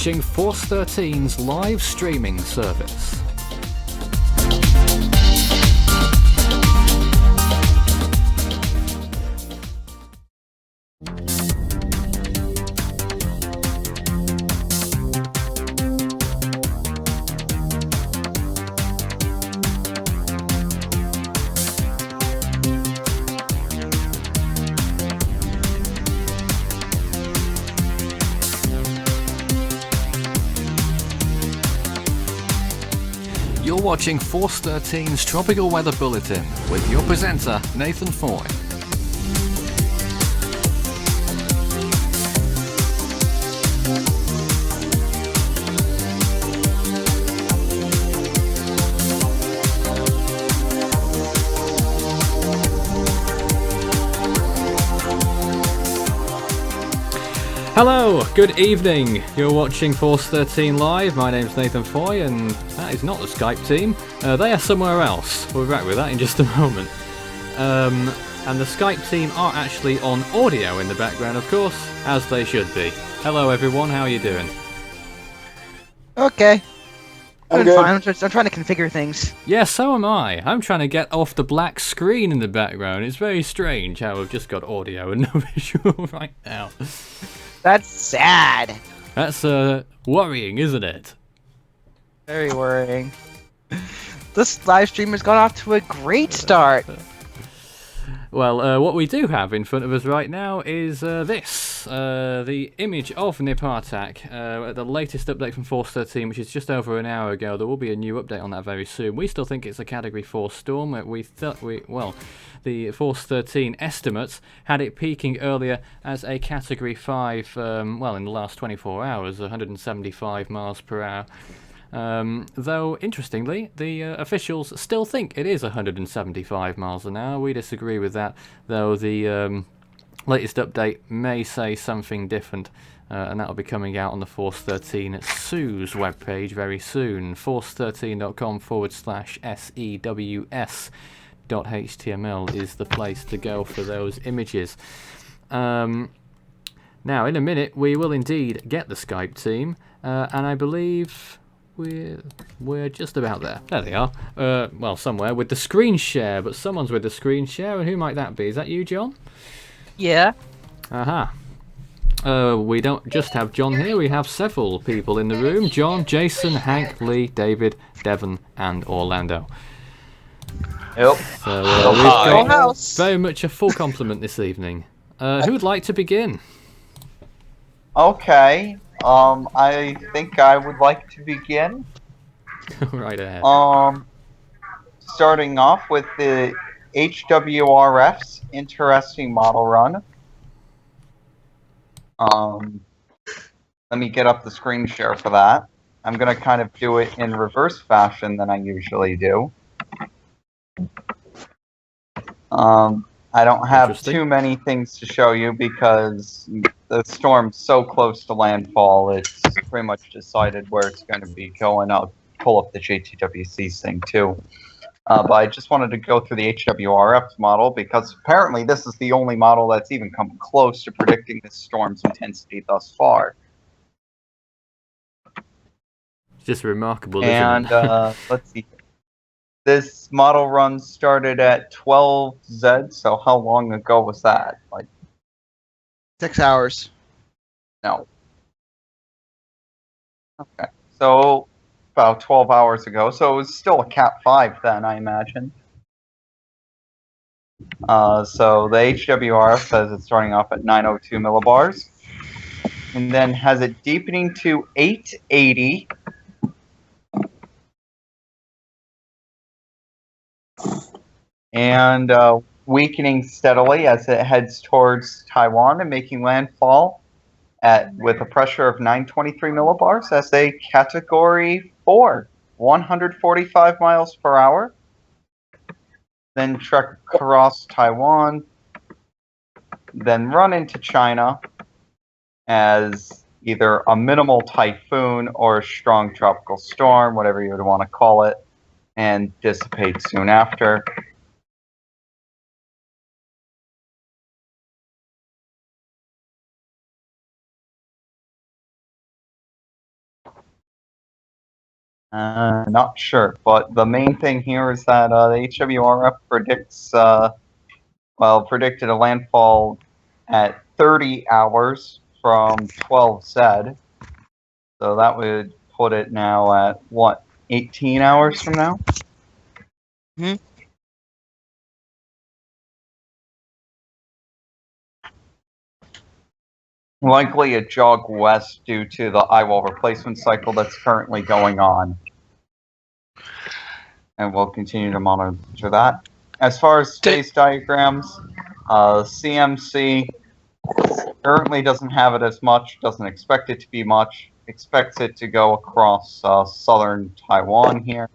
watching Force 13's live streaming service. You're watching Force 13's Tropical Weather Bulletin with your presenter, Nathan Foy. Hello, good evening. You're watching Force 13 Live. My name's Nathan Foy, and that is not the Skype team. They are somewhere else. We'll be back with that in just a moment. And the Skype team are actually on audio in the background, of course, as they should be. Hello, everyone. How are you doing? Okay. I'm Doing good. fine. I'm trying to configure things. Yeah, so am I. I'm trying to get off the black screen in the background. It's very strange how we've just got audio and no visual right now. That's sad. That's worrying, isn't it? Very worrying. This live stream has got off to a great start. Well, what we do have in front of us right now is this. The image of Nepartac, the latest update from Force 13, which is just over an hour ago. There will be a new update on that very soon. We still think it's a Category 4 storm. The Force 13 estimates had it peaking earlier as a Category 5, in the last 24 hours, 175 miles per hour. Though, interestingly, the officials still think it is 175 miles an hour. We disagree with that, though the latest update may say something different, and that will be coming out on the Force 13 SEWS webpage very soon. force13.com/sews.html is the place to go for those images. Now, in a minute, we will indeed get the Skype team, and I believe we're just about there. There they are. Somewhere with the screen share, but someone's with the screen share, and who might that be? Is that you, John? Yeah. Aha. We don't just have John here, we have several people in the room. John, Jason, Hank, Lee, David, Devon, and Orlando. Yep. So Full we've got house. very much a full complement this evening. Who would like to begin? Okay. I think I would like to begin. Right ahead. Starting off with the HWRF's interesting model run. Let me get up the screen share for that. I'm going to kind of do it in reverse fashion than I usually do. I don't have too many things to show you because the storm's so close to landfall, it's pretty much decided where it's going to be going. I'll pull up the JTWC thing too. But I just wanted to go through the HWRF model because apparently this is the only model that's even come close to predicting this storm's intensity thus far. It's just remarkable, And isn't it? let's see. This model run started at 12Z, so how long ago was that? Like, 6 hours. no. Okay, so about 12 hours ago, so it was still a Cat 5 then, I imagine. So the HWRF says it's starting off at 902 millibars, and then has it deepening to 880. And weakening steadily as it heads towards Taiwan and making landfall with a pressure of 923 millibars as a Category 4, 145 miles per hour. Then trek across Taiwan, then run into China as either a minimal typhoon or a strong tropical storm, whatever you would want to call it, and dissipate soon after. Not sure, but the main thing here is that the HWRF predicted a landfall at 30 hours from 12 said. So that would put it now at, what, 18 hours from now? Hmm. Likely a jog west due to the Eyewall replacement cycle that's currently going on. And we'll continue to monitor that. As far as phase diagrams, CMC currently doesn't have it as much, doesn't expect it to be much, expects it to go across southern Taiwan here.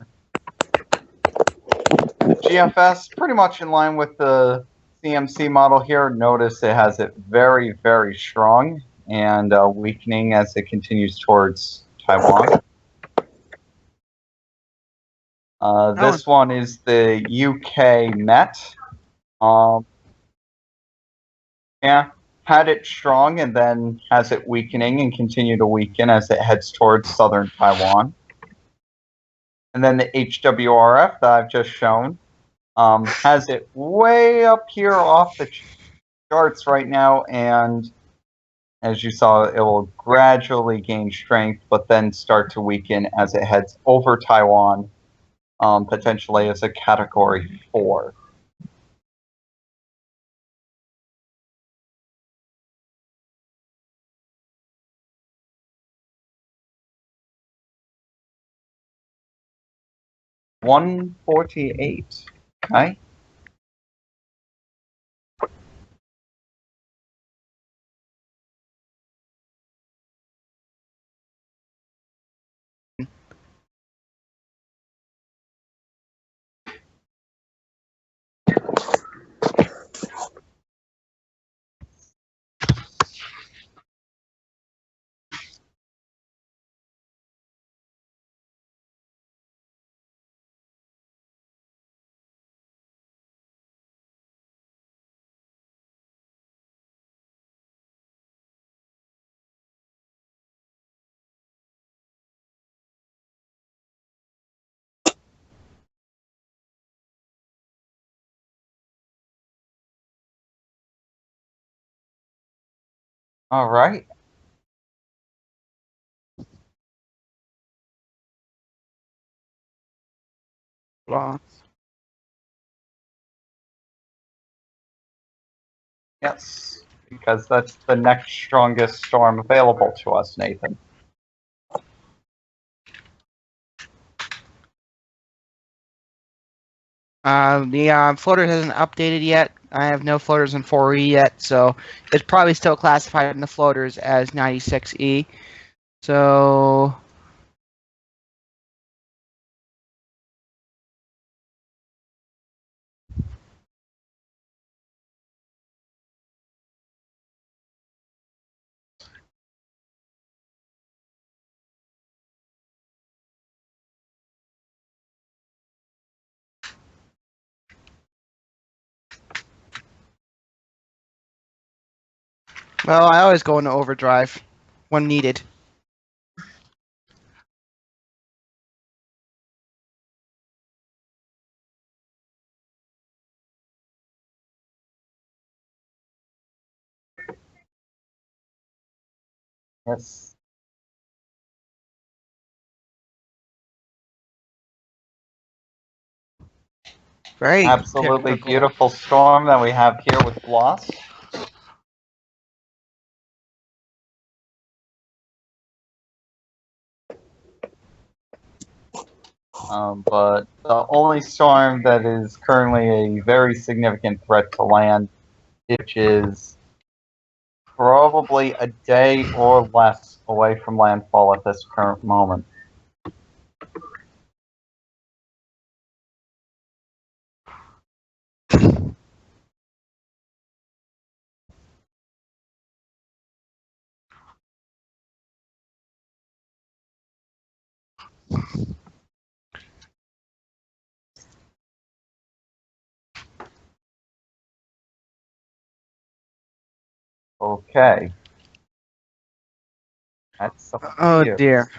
GFS, pretty much in line with the CMC model here. Notice it has it very, very strong and weakening as it continues towards Taiwan. This one is the UK Met. Yeah, had it strong and then has it weakening and continue to weaken as it heads towards southern Taiwan. And then the HWRF that I've just shown has it way up here off the charts right now, and as you saw, it will gradually gain strength, but then start to weaken as it heads over Taiwan, potentially as a Category 4. $148. Okay. All right. Blas. Yes, because that's the next strongest storm available to us, Nathan. The floater hasn't updated yet. I have no floaters in 4E yet, so it's probably still classified in the floaters as 96E. So well, I always go into overdrive when needed. Yes. Very Absolutely typical. beautiful storm that we have here with Blas. But the only storm that is currently a very significant threat to land, which is probably a day or less away from landfall at this current moment. Okay. That's up to Oh you. dear.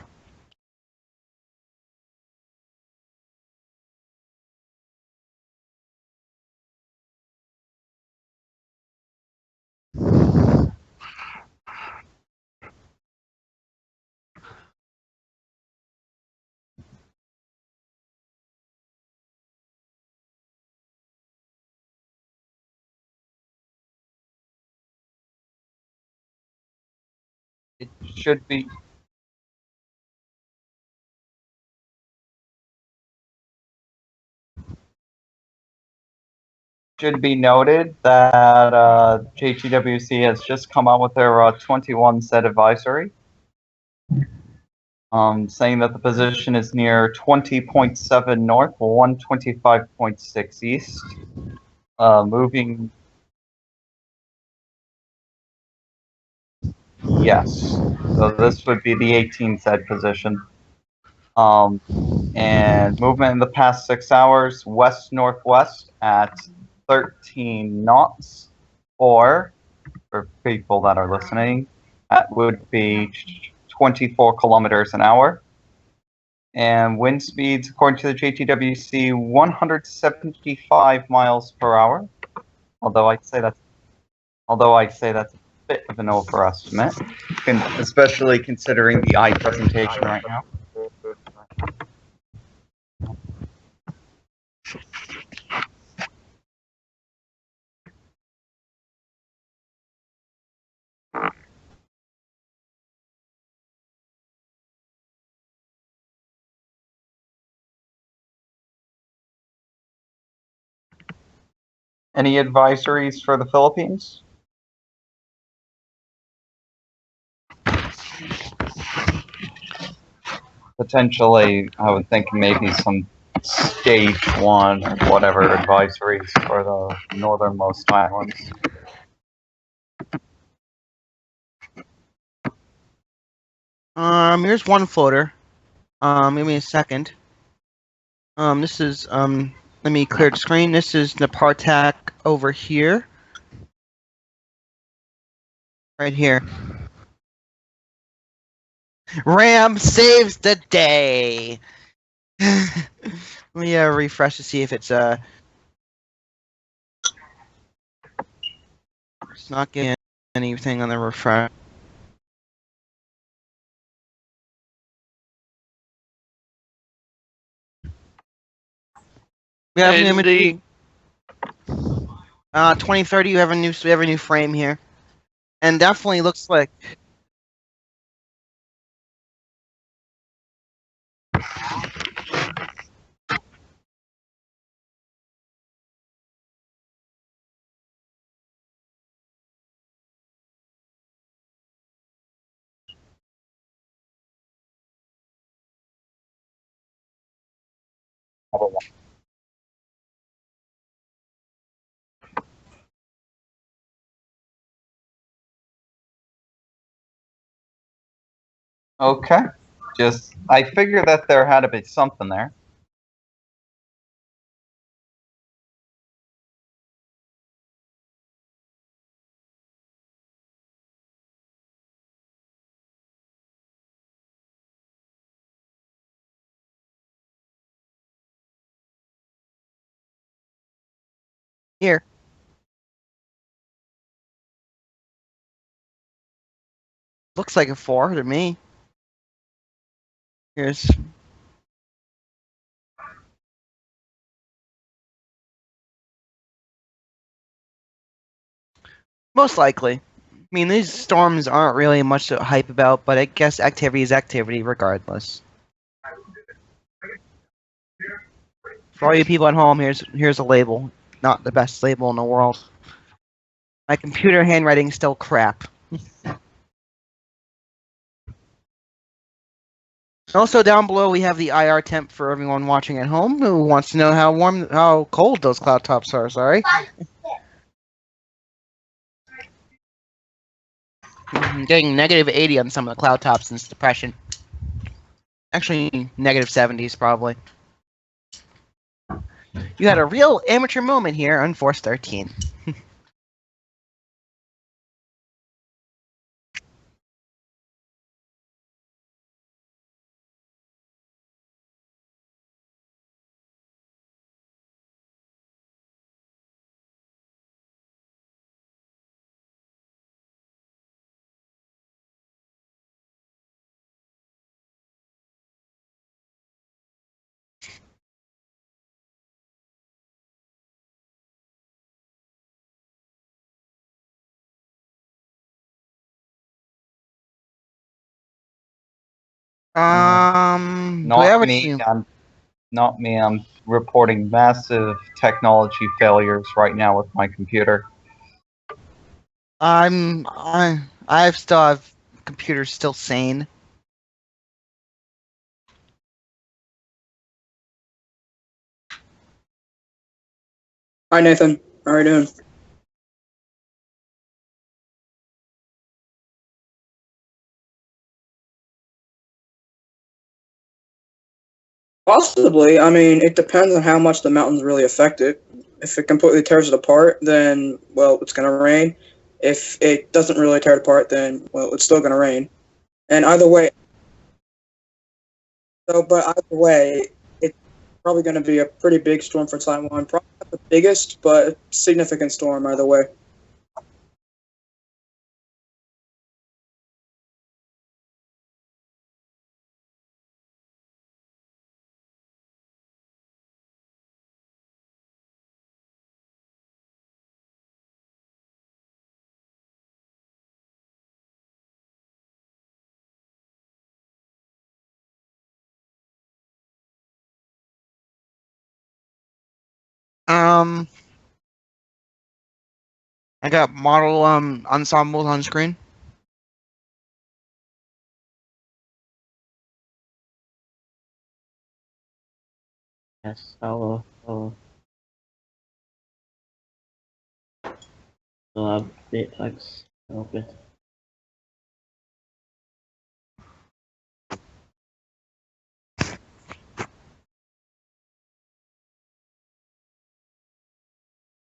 It should be noted that JTWC has just come out with their 21 set advisory, saying that the position is near 20.7 north, 125.6 east, moving. Yes, so this would be the 18 set position. And movement in the past 6 hours, west-northwest at 13 knots, or for people that are listening, that would be 24 kilometers an hour. And wind speeds, according to the JTWC, 175 miles per hour. Although I'd say that's a bit of an overestimate, especially considering the eye presentation right now. Any advisories for the Philippines? Potentially, I would think maybe some stage 1 or whatever advisories for the northernmost islands. Here's one floater. Give me a second. This is, let me clear the screen. This is Nepartac over here. Right here. Ram saves the day! Let me refresh to see if it's not getting anything on the refresh. We have an image. 2030. We have a new frame here, and definitely looks like. Okay. I figured that there had to be something there. Here. Looks like a 4 to me. Here's. Most likely. I mean, these storms aren't really much to hype about, but I guess activity is activity regardless. For all you people at home, here's a label. Not the best label in the world. My computer handwriting's still crap. Also, down below we have the IR temp for everyone watching at home who wants to know how cold those cloud tops are. Sorry. Getting -80 on some of the cloud tops since depression. Actually, -70s probably. You had a real amateur moment here on Force 13. Do we have Not a me. team? Not me. I'm reporting massive technology failures right now with my computer. I still have computers still sane. Hi, Nathan. How are you doing? Possibly. I mean, it depends on how much the mountains really affect it. If it completely tears it apart, then, well, it's going to rain. If it doesn't really tear it apart, then, well, it's still going to rain. And either way, but either way, it's probably going to be a pretty big storm for Taiwan. Probably not the biggest, but a significant storm either way. Um, I got model ensembles on screen. Yes, hello, hello. Great, thanks. All good.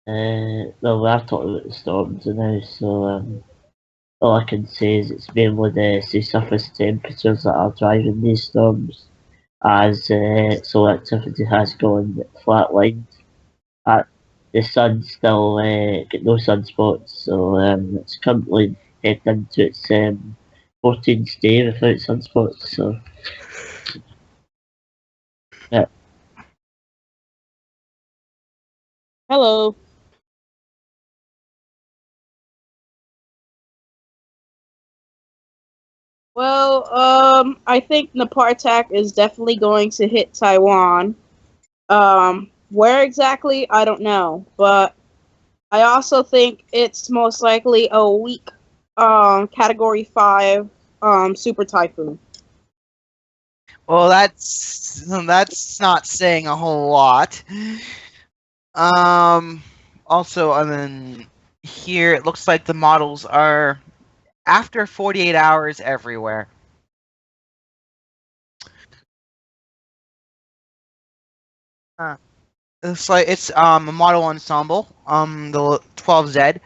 Well, we are talking about the storms now, so all I can say is it's mainly the sea surface temperatures that are driving these storms, as solar activity has gone flatlined. Uh, the sun's still got no sunspots, so it's currently heading into its 14th day without sunspots. So yeah. Hello. Well, I think Nepartac is definitely going to hit Taiwan. Where exactly, I don't know, but I also think it's most likely a weak, Category 5, Super Typhoon. Well, that's not saying a whole lot. Also, and then here it looks like the models are after 48 hours everywhere. It's like it's a model ensemble, the 12Z.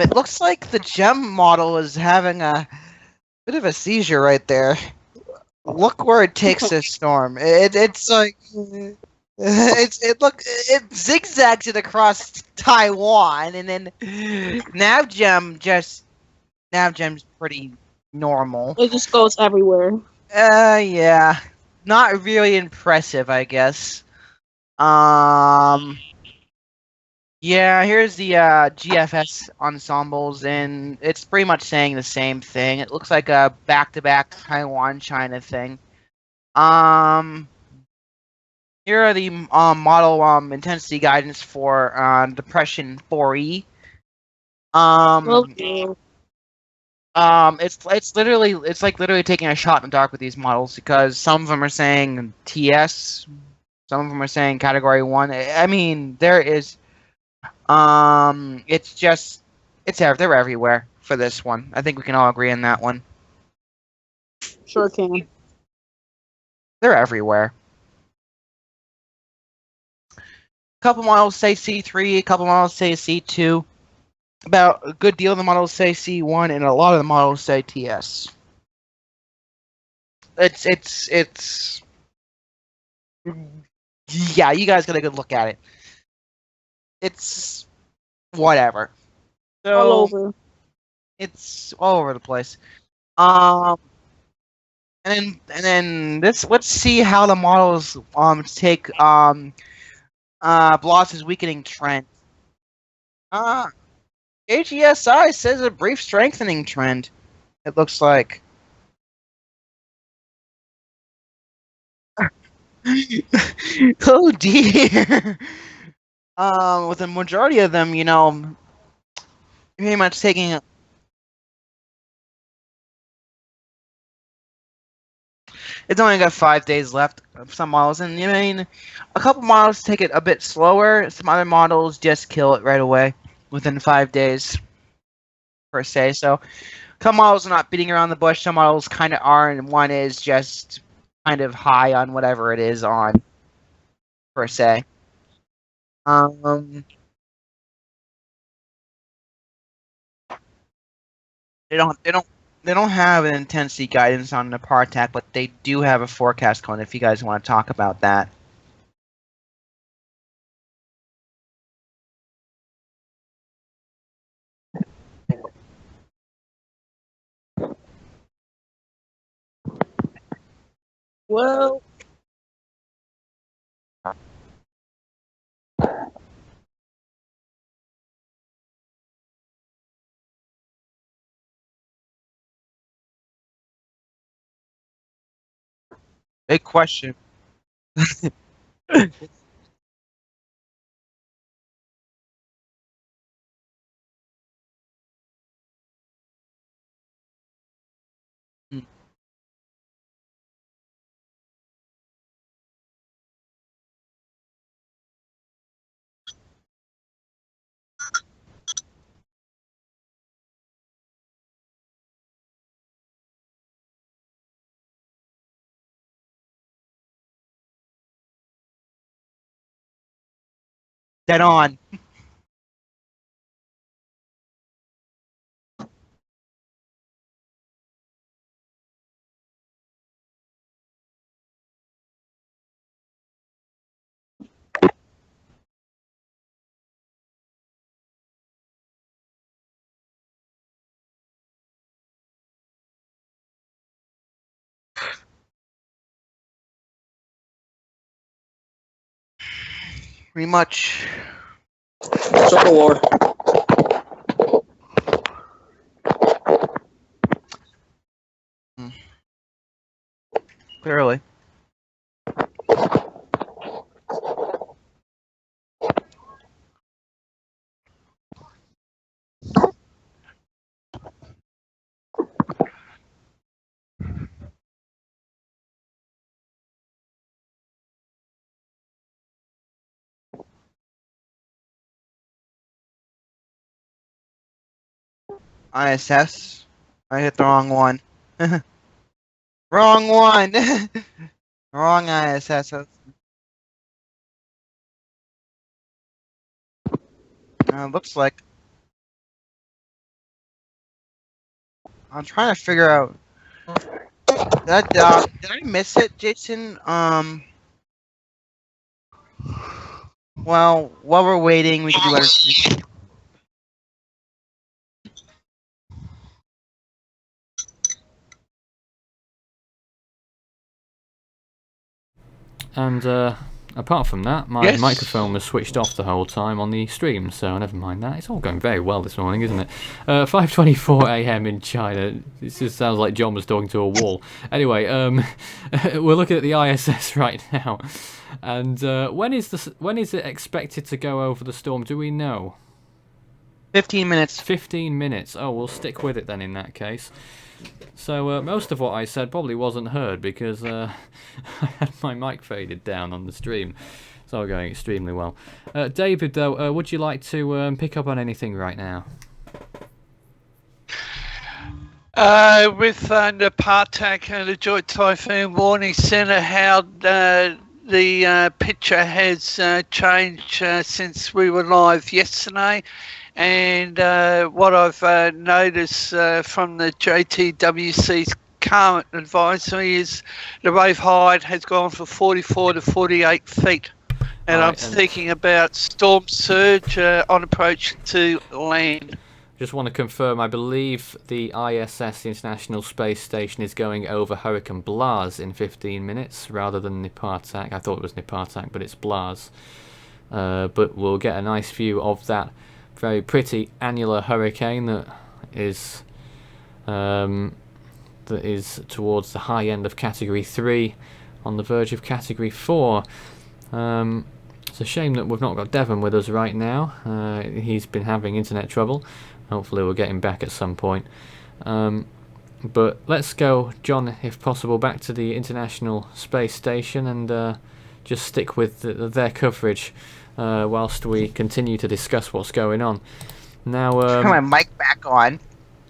It looks like the gem model is having a bit of a seizure right there. Look where it takes this storm. It's like it zigzags it across Taiwan, and then Navgem's pretty normal. It just goes everywhere. Yeah, not really impressive, I guess. Yeah, here's the GFS ensembles, and it's pretty much saying the same thing. It looks like a back-to-back Taiwan-China thing. Here are the model intensity guidance for Depression 4E. Okay. It's like literally taking a shot in the dark with these models, because some of them are saying TS, some of them are saying Category 1. I mean, there is they're everywhere for this one. I think we can all agree on that one. Sure can. They're everywhere. A couple models say C3, a couple models say C2. About a good deal of the models say C1, and a lot of the models say TS. It's yeah, you guys got a good look at it. It's whatever. So All over. it's all over the place. And then let's see how the models take Blas's weakening trend. AGSI says a brief strengthening trend. It looks like. Oh dear. With the majority of them, pretty much taking. It's only got 5 days left of some models, and I mean, a couple models take it a bit slower. Some other models just kill it right away within 5 days, per se. So, a couple models are not beating around the bush. Some models kind of are, and one is just kind of high on whatever it is on, per se. Um, they don't have an intensity guidance on the Nepartac, but they do have a forecast cone if you guys want to talk about that. Well, Big question. Dead on. Pretty much. Civil War. Clearly. ISS. I hit the wrong one. Wrong one. Wrong ISS. Looks like. I'm trying to figure out. Did I miss it, Jason? Well, while we're waiting, we can do other things. And apart from that, my Yes. microphone was switched off the whole time on the stream, so never mind that. It's all going very well this morning, isn't it? 5:24 a.m. in China. This just sounds like John was talking to a wall. Anyway, we're looking at the ISS right now, and when is it expected to go over the storm? Do we know? 15 minutes. 15 minutes. Oh, we'll stick with it then in that case. So most of what I said probably wasn't heard because I had my mic faded down on the stream. It's all going extremely well. David, though, would you like to pick up on anything right now? With Nepartac and the Joint Typhoon Warning Centre, how the picture has changed since we were live yesterday. And what I've noticed from the JTWC's current advisory is the wave height has gone from 44 to 48 feet. And Right, I'm thinking about storm surge on approach to land. Just want to confirm, I believe the ISS, the International Space Station, is going over Hurricane Blas in 15 minutes rather than Nepartac. I thought it was Nepartac, but it's Blas. But we'll get a nice view of that very pretty annular hurricane that is towards the high end of Category 3 on the verge of Category 4. It's a shame that we've not got Devon with us right now. He's been having internet trouble. Hopefully we'll get him back at some point. But let's go, John, if possible, back to the International Space Station and just stick with their coverage whilst we continue to discuss what's going on. Now, Turn my mic back on.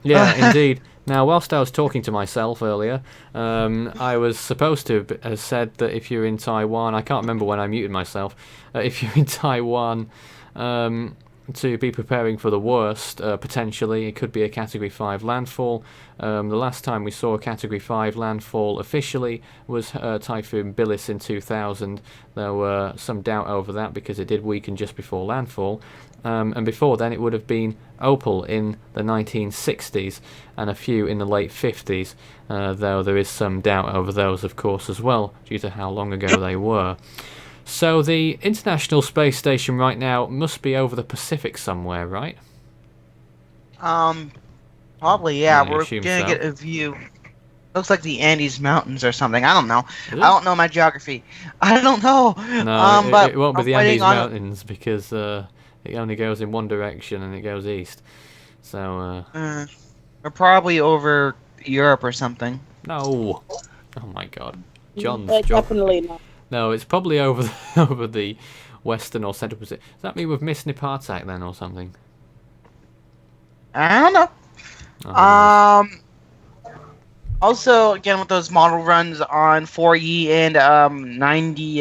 yeah, indeed. Now, whilst I was talking to myself earlier, I was supposed to have said that if you're in Taiwan, I can't remember when I muted myself, if you're in Taiwan, to be preparing for the worst, potentially. It could be a Category 5 landfall. The last time we saw a Category 5 landfall officially was Typhoon Blas in 2000. There were some doubt over that because it did weaken just before landfall. And before then it would have been Opal in the 1960s and a few in the late 50s, though there is some doubt over those, of course, as well, due to how long ago they were. So the International Space Station right now must be over the Pacific somewhere, right? Probably, yeah. I We're assume gonna so. get a view. Looks like the Andes Mountains or something. I don't know. Is I it? don't know my geography. I don't know. No, but it won't be I'm the waiting Andes on- Mountains because it only goes in one direction and it goes east. So, We're probably over Europe or something. no. Oh my god. John's But geography. definitely not. No, it's probably over over the western or central Pacific. Does that mean we've missed Nepartac then or something? I don't know. Oh, who knows? Also, again with those model runs on 4E and 90,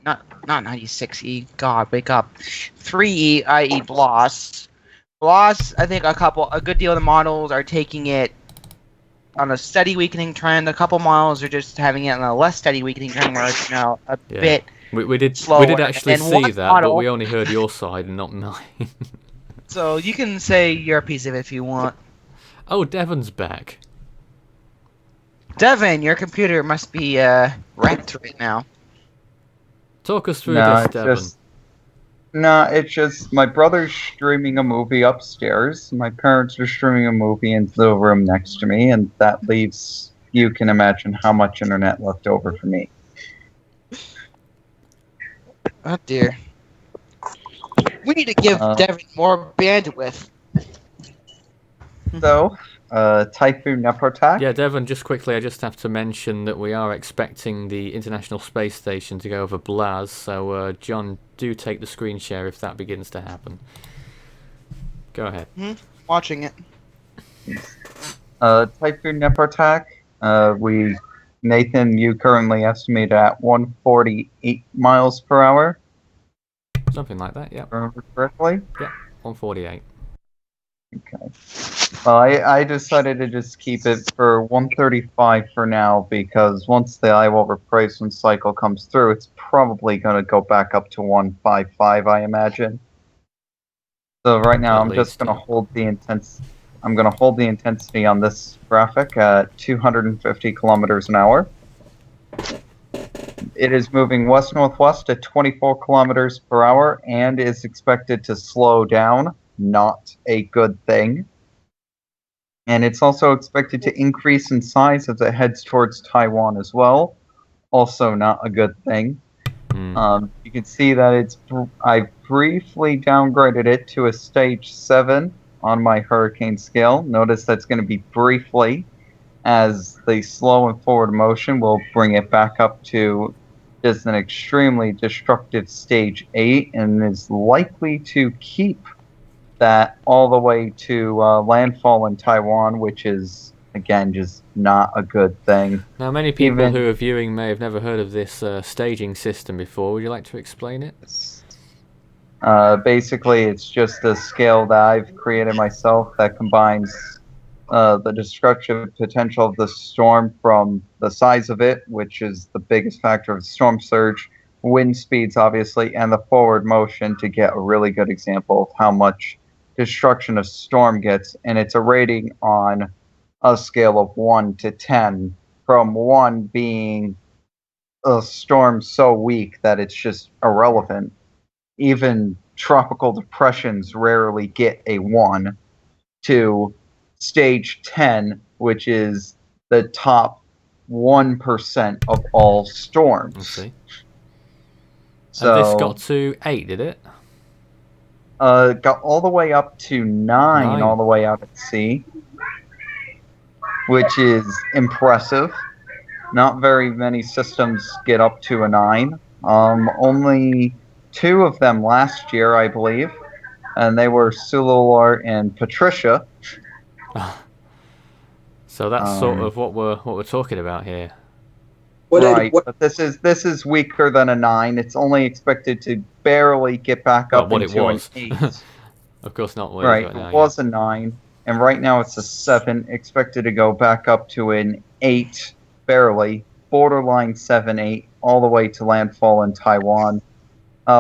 not 96E. God, wake up. 3E, i.e. Blas. Blas, I think a good deal of the models are taking it on a steady weakening trend. A couple models are just having it on a less steady weakening trend, where it's a Yeah. bit. We did slower. actually And see one that, but model- we only heard your side and not mine. So you can say your piece of it if you want. Oh, Devon's back. Devin, your computer must be wrecked right now. Talk us through No, this, it's Devon. it's just my brother's streaming a movie upstairs. My parents are streaming a movie in the room next to me, and that leaves, you can imagine how much internet left over for me. Oh dear. We need to give Devin more bandwidth. So, Typhoon Nepartak. Yeah, Devon, just quickly, I just have to mention that we are expecting the International Space Station to go over Blas, so John, do take the screen share if that begins to happen. Go ahead. Watching it. Typhoon Nepartak. Nathan, you currently estimate at 148 miles per hour. Something like that, yeah. Remember correctly? 148. Okay. Well, I decided to just keep it for 135 for now because once the Eyewall replacement cycle comes through, it's probably going to go back up to 155, I imagine. So right now, At I'm just least, going to yeah. hold the I'm going to hold the intensity on this graphic at 250 kilometers an hour. It is moving west-northwest at 24 kilometers per hour and is expected to slow down. Not a good thing. And it's also expected to increase in size as it heads towards Taiwan as well. Also not a good thing. You can see that I briefly downgraded it to a stage 7 on my hurricane scale. Notice that's going to be briefly, as the slow and forward motion will bring it back up to just an extremely destructive stage 8 and is likely to keep that all the way to landfall in Taiwan, which is, again, just not a good thing. Now, many people who are viewing may have never heard of this staging system before. Would you like to explain it? Basically, it's just a scale that I've created myself that combines the destructive potential of the storm from the size of it, which is the biggest factor of the storm surge, wind speeds, obviously, and the forward motion to get a really good example of how much destruction a storm gets. And it's a rating on a scale of 1 to 10, from 1 being a storm so weak that it's just irrelevant. Even tropical depressions rarely get a 1, to stage 10, which is the top 1% of all Let's storms. see. So And this got to 8, did it? got all the way up to 9 9. all the way out at sea, which is impressive. Not very many systems get up to a 9. Only 2 of them last year, I believe, and they were Sululor and Patricia. So that's sort of what we're talking about here. Right, but this is weaker than a 9. It's only expected to barely get back Well, up what it into was. an 8. Of course not what it Right, is right now. it was a 9, and right now it's a 7, expected to go back up to an 8, barely, borderline 7, 8, all the way to landfall in Taiwan,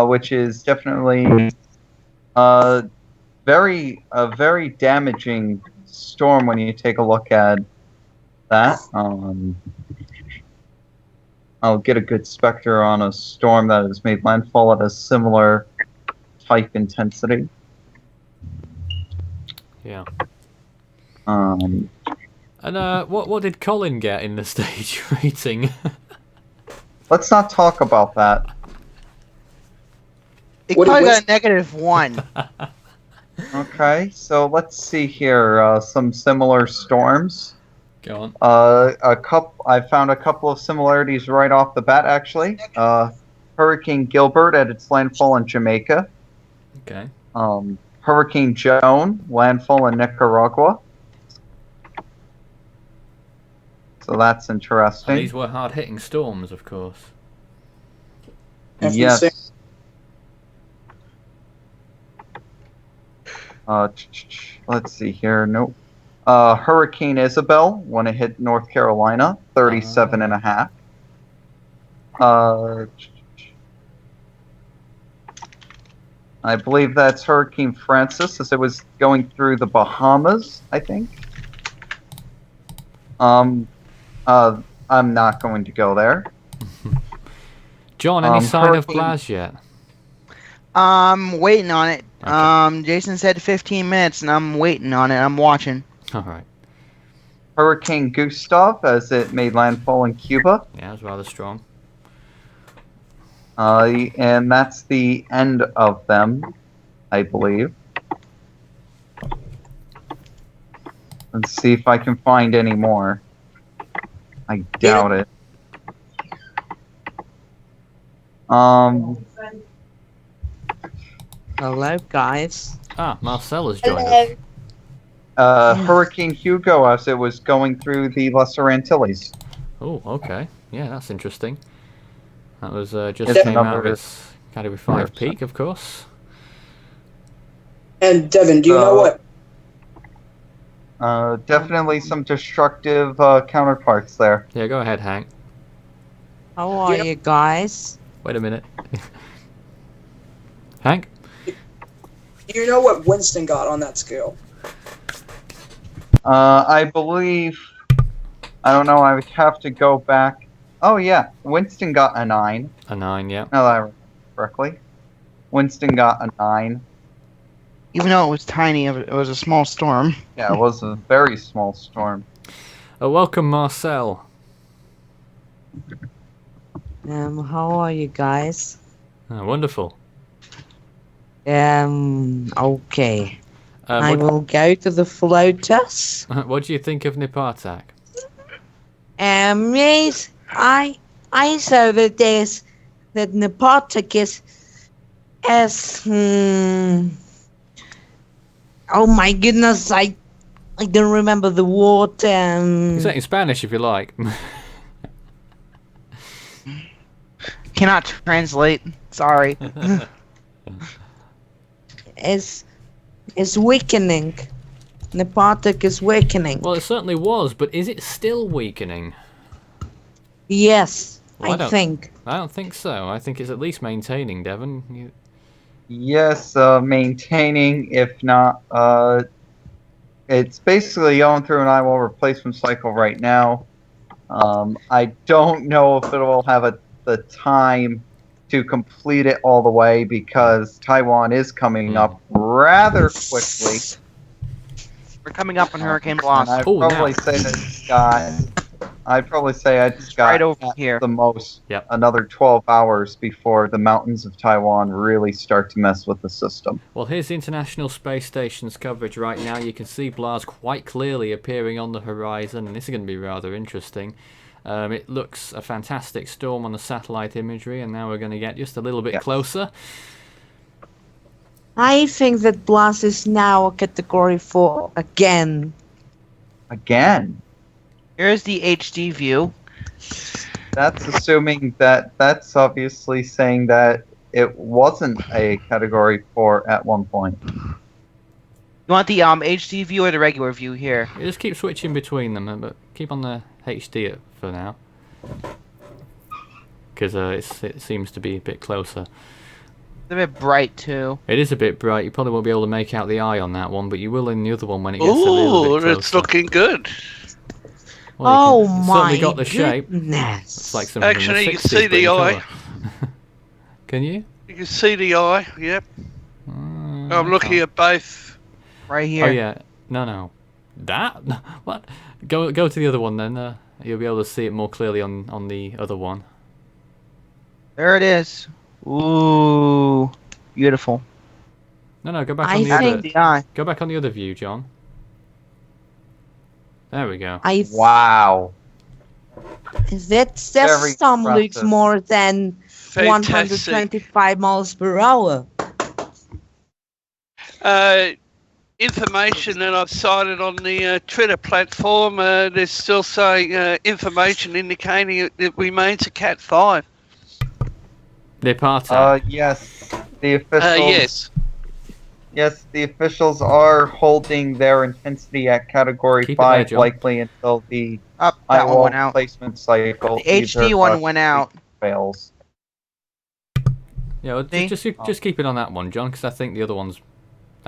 which is definitely a very damaging storm when you take a look at that. I'll get a good specter on a storm that has made landfall at a similar type intensity. Yeah. Um, And what did Colin get in the stage rating? let's not talk about that. It What- probably what's- got a -1. Okay, so let's see here. Some similar storms. Go on. I found a couple of similarities right off the bat, actually. Hurricane Gilbert at its landfall in Jamaica. Okay. Hurricane Joan, landfall in Nicaragua. So that's And interesting. these were hard-hitting storms, of course. Yes. Let's see here. Nope. Hurricane Isabel, when it hit North Carolina, 37 and a half. I believe that's Hurricane Francis, as it was going through the Bahamas, I think. I'm not going to go there. John, any sign of Hurricane- Blas yet? I'm waiting on it. Okay. Jason said 15 minutes, and I'm waiting on it. I'm watching. All right. Hurricane Gustav, as it made landfall in Cuba. Yeah, it was rather strong. And that's the end of them, I believe. Let's see if I can find any more. I doubt it. Hello, guys. Ah, Marcel has joined us. Hurricane Hugo, as it was going through the Lesser Antilles. Oh, okay. Yeah, that's interesting. That was just It's came out of another- its Category 5 peak, of course. And Devin, do you know what? Definitely some destructive counterparts there. Yeah, go ahead, Hank. How are you guys? Wait a minute. Hank? Do you know what Winston got on that scale? I believe, I don't know, I would have to go back. Oh yeah, Winston got a 9. A 9, yeah. No, that I remember correctly. Winston got a 9. Even though it was tiny, it was a small storm. Yeah, it was a very small storm. Welcome, Marcel. How are you guys? Wonderful. Okay. I What, will go to the floaters. what do you think of Nepartac? Yes, I saw that that Nepartac is oh my goodness, I don't remember the word. You can say it in Spanish if you like. Cannot translate. Sorry. is weakening. Nepartac is weakening. Well, it certainly was, but is it still weakening? Yes, Well, I think. I don't think so. I think it's at least maintaining, Devon. Yes, maintaining, if not, it's basically going through an Eyewall replacement cycle right now. I don't know if it will have the time to complete it all the way because Taiwan is coming up rather quickly. We're coming up on Hurricane And Blas. I'd Oh, probably now. say that it's got I'd probably say it's got right over at here. the most Yep. another 12 hours before the mountains of Taiwan really start to mess with the system. Well, here's the International Space Station's coverage right now. You can see Blas quite clearly appearing on the horizon, and this is going to be rather interesting. It looks a fantastic storm on the satellite imagery, and now we're going to get just a little bit closer. I think that Blas is now a category 4 again. Again, Here's the HD view. that's assuming that's obviously saying that it wasn't a Category 4 at one point. You want the HD view or the regular view here? You just keep switching between them, but keep on the HD for now. Because it seems to be a bit closer. It's a bit bright too. It is a bit bright. You probably won't be able to make out the eye on that one, but you will in the other one when it gets a little bit closer. It's looking good. Well, you Oh it's my certainly got the shape. goodness. It's like something Actually, from you the can 60s, see but in the eye. colour. Can you? You can see the eye. Yep. I'm looking at both. Right here. Oh yeah. No. That? What? Go to the other one then. You'll be able to see it more clearly on the other one. There it is. Ooh, beautiful. No. Go back I on the think- other. The eye. Go back on the other view, John. There we go. Wow. That Very storm looks impressive. more than Fantastic. 125 miles per hour. Information that I've cited on the Twitter platform, there's still saying information indicating it remains a Cat 5. Nepartac. Yes, the officials. Yes. Yes, the officials are holding their intensity at Category Keep it there, 5 John. likely until the Up, that one Eyewall went out. placement cycle. The HD either one went out. fails. Yeah, well, See? just keep it on that one, John, because I think that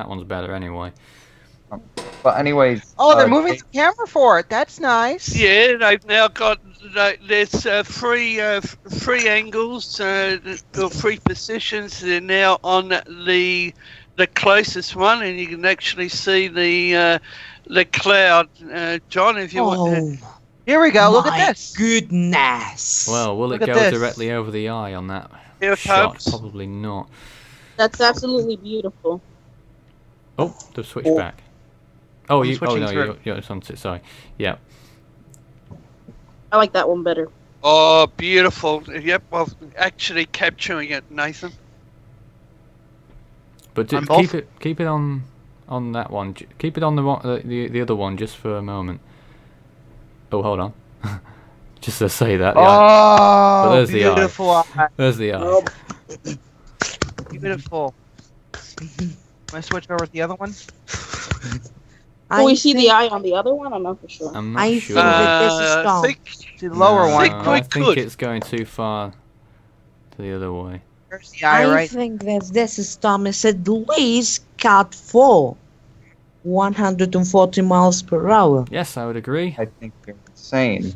one's better anyway. But anyways. Oh, they're moving the camera for it. That's nice. Yeah, they've now got there's three angles or three positions. They're now on the closest one, and you can actually see the cloud. John, if you want. Oh, Here we go. Look at my this. goodness. Well, will Look it at go this. directly over the eye on that Here it shot? comes. Probably not. That's absolutely beautiful. Oh, they've switched back. Oh, I'm oh switching no, through. you're on it. Sorry. Yeah. I like that one better. Oh, beautiful. Yep, I'm actually capturing it, Nathan. But On just both? keep it on that one. Keep it on the other one just for a moment. Oh, hold on. Just to say that. The eye. Oh, there's the eye. beautiful eye. There's the eye. Oh, Beautiful. Can I switch over to the other one? Will we see think- the eye on the other one? I'm not for sure. I'm not I sure. think that this is I Tom. think To the lower No, one. think we I think could. it's going too far to the other way. There's the eye, I right? think that this is Thomas at least Cat 4. 140 miles per hour. Yes, I would agree. I think you're insane.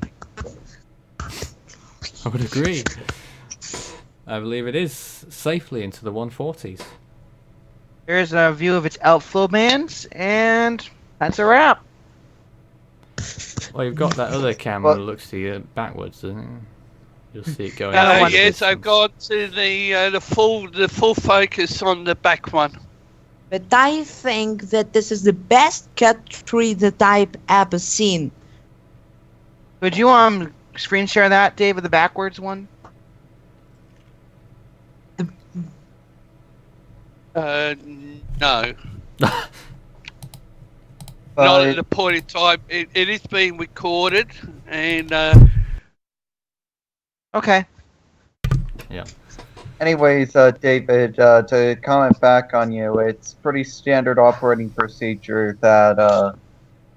I would agree. I believe it is safely into the 140s. Here's a view of its outflow bands, and that's a wrap. Well, you've got that other camera Well- that looks to you backwards, doesn't it? You'll see it going. out in the yes, I've distance. got the full focus on the back one. But I think that this is the best Cat 3 that I've ever seen. Could you screen share that, Dave, of the backwards one? No, not But at the point in time. It is being recorded, and Okay. anyways, David, to comment back on you, it's pretty standard operating procedure that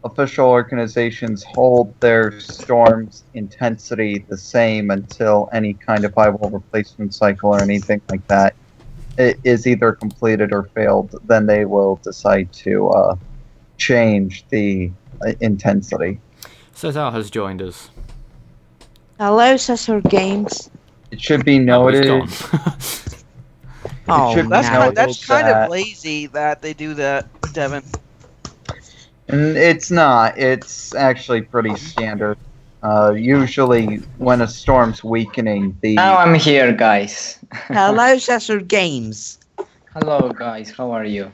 official organizations hold their storm's intensity the same until any kind of eyewall replacement cycle or anything like that is either completed or failed. Then they will decide to change the intensity. Cesar has joined us. Hello, Cesar Games. It should be Oh, he's noted. gone. Oh, should be That's no. noted that's kind that- of lazy that they do that, Devin. And it's not. It's actually pretty standard. Usually, when a storm's weakening, the Now I'm here, guys. Hello, Sasser Games. Hello, guys. How are you?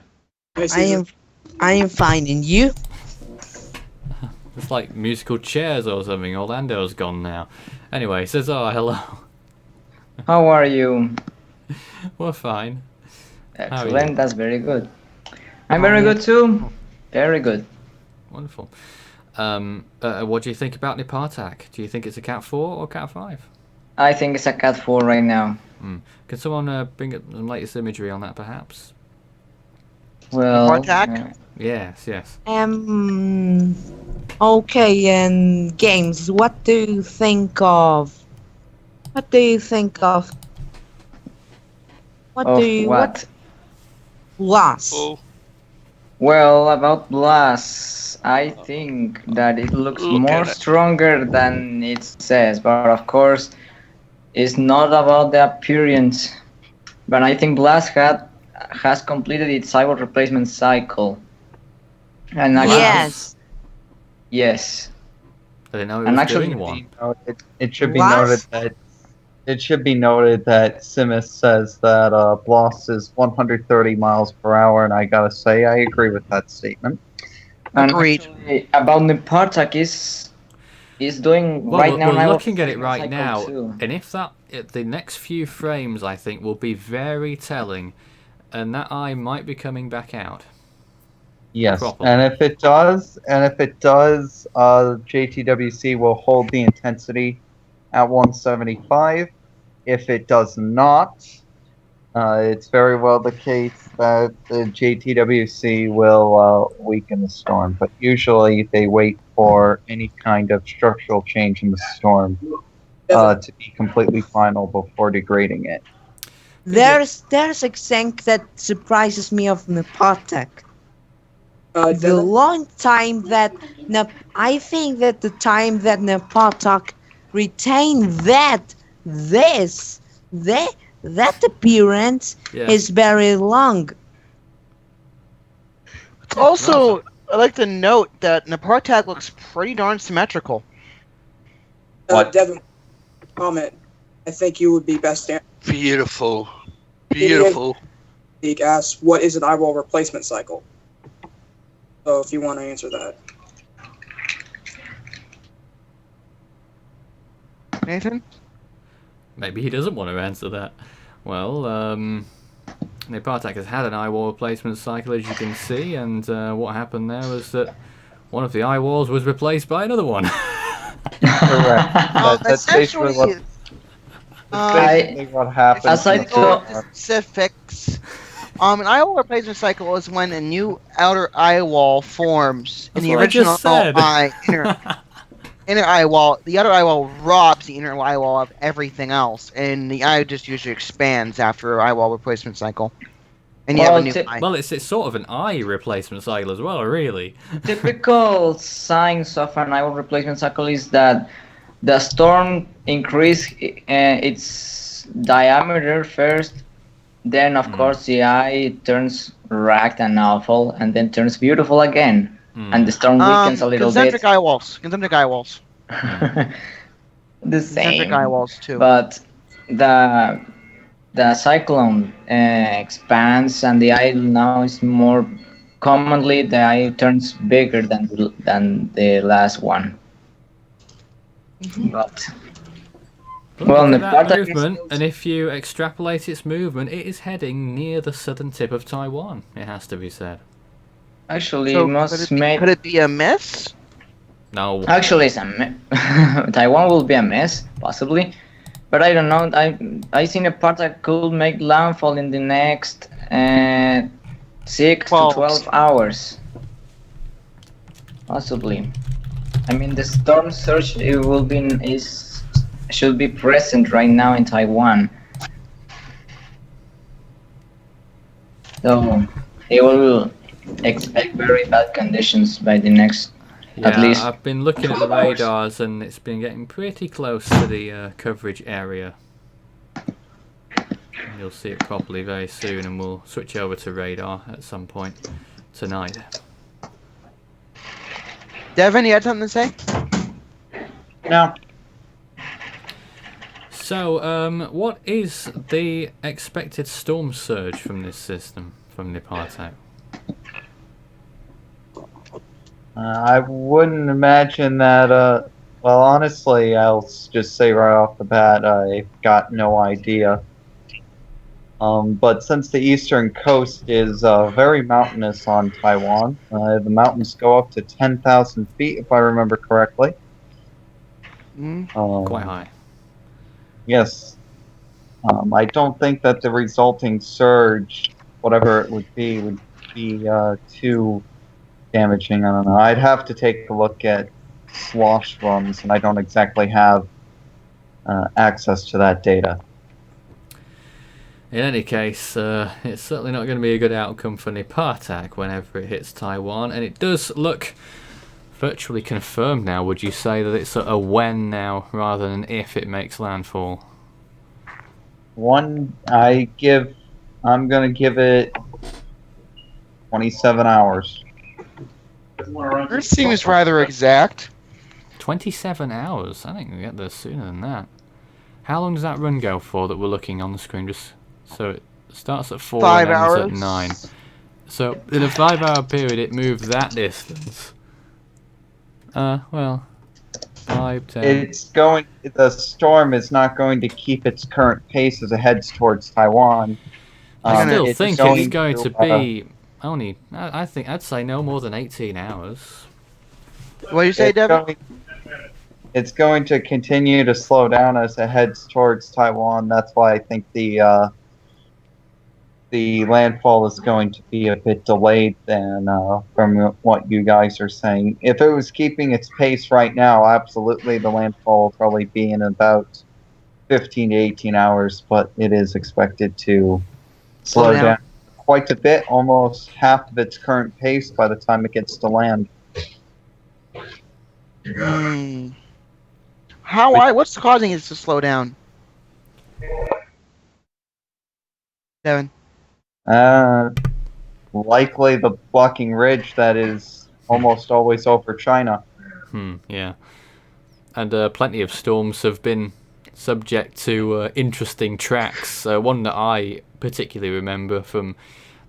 I am fine, and you? It's like musical chairs or something. Orlando's gone now. Anyway, Cesar, hello. How are you? We're fine. How are you? Excellent. That's very good. I'm very good too. Very good. Wonderful. What do you think about Nepartac? Do you think it's a Cat 4 or Cat 5? I think it's a Cat 4 right now. Can someone bring up some latest imagery on that, perhaps? Well, Nepartac? Yes, yes. Okay, and Games, what do you think of? What do you think of? What do you what? Blas? Oh, Well, about Blas, I think that it looks Look more at it. stronger than it says, but of course, it's not about the appearance. But I think Blas has completed its cyber replacement cycle. And actually, Yes. yes. I didn't know it And was actually- doing one. it should be Blas? noted that Simus says that Blas is 130 miles per hour, and I gotta say I agree with that statement. And Agreed. actually, about Nepartac is doing Well, right now. we're an cyber looking at it replacement right cycle now, too. and if the next few frames, I think, will be very telling, and that eye might be coming back out. Yes, Properly. and if it does, JTWC will hold the intensity at 175. If it does not, it's very well the case that the JTWC will weaken the storm. But usually they wait for any kind of structural change in the storm to be completely final before degrading it. There's a thing that surprises me of Nepartac. The Devin? long time that I think that the time that Nepartac retained that appearance Yeah. is very long. Also, I'd like to note that Nepartac looks pretty darn symmetrical. What? Devin, comment. I think you would be best to beautiful. Beautiful. ask what is an eyewall replacement cycle. So if you want to answer that. Nathan? Maybe he doesn't want to answer that. Well, Nepartac has had an eyewall replacement cycle, as you can see, and what happened there was that one of the eyewalls was replaced by another one. Correct. That's basically Essentially, what happens. Aside in the from- storm. specifics. An eyewall replacement cycle is when a new outer eyewall forms in That's the what I original just said. inner eyewall. The outer eyewall robs the inner eyewall of everything else, and the eye just usually expands after an eyewall replacement cycle. And you have a new eye. Well, it's sort of an eye replacement cycle as well, really. Typical signs of an eyewall replacement cycle is that the storm increase its diameter first, then of course the eye turns ragged and awful, and then turns beautiful again, and the storm weakens a little concentric bit. eyewalls. Concentric eyewalls. The Concentric same, eyewalls too. but the cyclone expands, and the eye now is more commonly the eye turns bigger than the last one. But Look well, at that Nepartac is movement, still- and if you extrapolate its movement, it is heading near the southern tip of Taiwan, it has to be said. actually So must could make. it be a miss? No. Actually, it's Taiwan will be a mess, possibly, but I don't know. I think Nepartac could make landfall in the next 6 to 12 hours, possibly. I mean, the storm surge should be present right now in Taiwan, so it will expect very bad conditions by the next. Yeah, At least I've been looking at the 12 hours. radars, and it's been getting pretty close to the coverage area. You'll see it properly very soon, and we'll switch over to radar at some point tonight. Devin, you had something to say? now. So, what is the expected storm surge from this system, from Nepartac? I wouldn't imagine that. Well, honestly, I'll just say right off the bat, I've got no idea. But since the eastern coast is very mountainous on Taiwan, the mountains go up to 10,000 feet, if I remember correctly. Quite high. Yes. I don't think that the resulting surge, whatever it would be too damaging. I don't know. I'd have to take a look at slosh runs, and I don't exactly have access to that data. In any case, it's certainly not going to be a good outcome for Nepartac whenever it hits Taiwan, and it does look virtually confirmed now. Would you say that it's a when now rather than if it makes landfall? I'm gonna give it 27 hours. Yours seems rather exact. 27 hours? I think we get there sooner than that. How long does that run go for that we're looking on the screen? Just so it starts at 4 5 and ends hours. at 9. So in a 5-hour period it moved that distance. Well, 5, 10. The storm is not going to keep its current pace as it heads towards Taiwan. I still it's think going it's going to to, be only, I think I'd say no more than 18 hours. What do you say, Devin? It's going to continue to slow down as it heads towards Taiwan. That's why I think the landfall is going to be a bit delayed than from what you guys are saying. If it was keeping its pace right now, absolutely the landfall will probably be in about 15 to 18 hours, but it is expected to slow down quite a bit, almost half of its current pace by the time it gets to land. What's causing it to slow down? Devin. Likely the blocking ridge that is almost always over China. Yeah. And plenty of storms have been subject to interesting tracks. One that I particularly remember from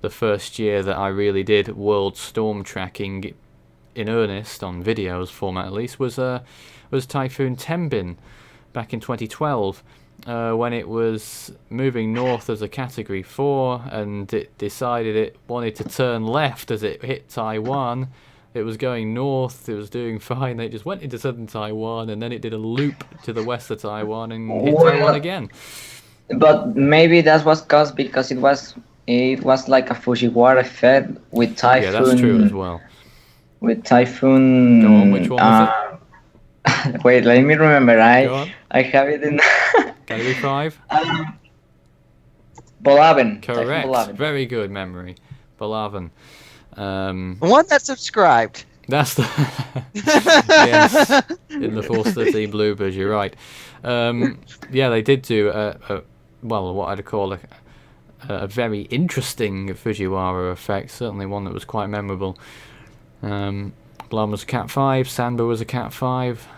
the first year that I really did world storm tracking in earnest, on videos format at least, was Typhoon Tembin back in 2012. When it was moving north as a Category 4 and it decided it wanted to turn left as it hit Taiwan. It was going north, it was doing fine, it just went into southern Taiwan and then it did a loop to the west of Taiwan and hit Taiwan again. But maybe that was caused because it was like a Fujiwara effect with Typhoon. Yeah, that's true as well. With Typhoon. Go on, which one was it? Wait, let me remember. I have it in. Category 5? Balaban. Correct. Balaban. Very good memory. Balaban. One that's subscribed. That's the yes, in the 413 bloopers. You're right. Yeah, they did do what I'd call a very interesting Fujiwara effect. Certainly one that was quite memorable. Blam was a Cat 5. Sanba was a Cat 5.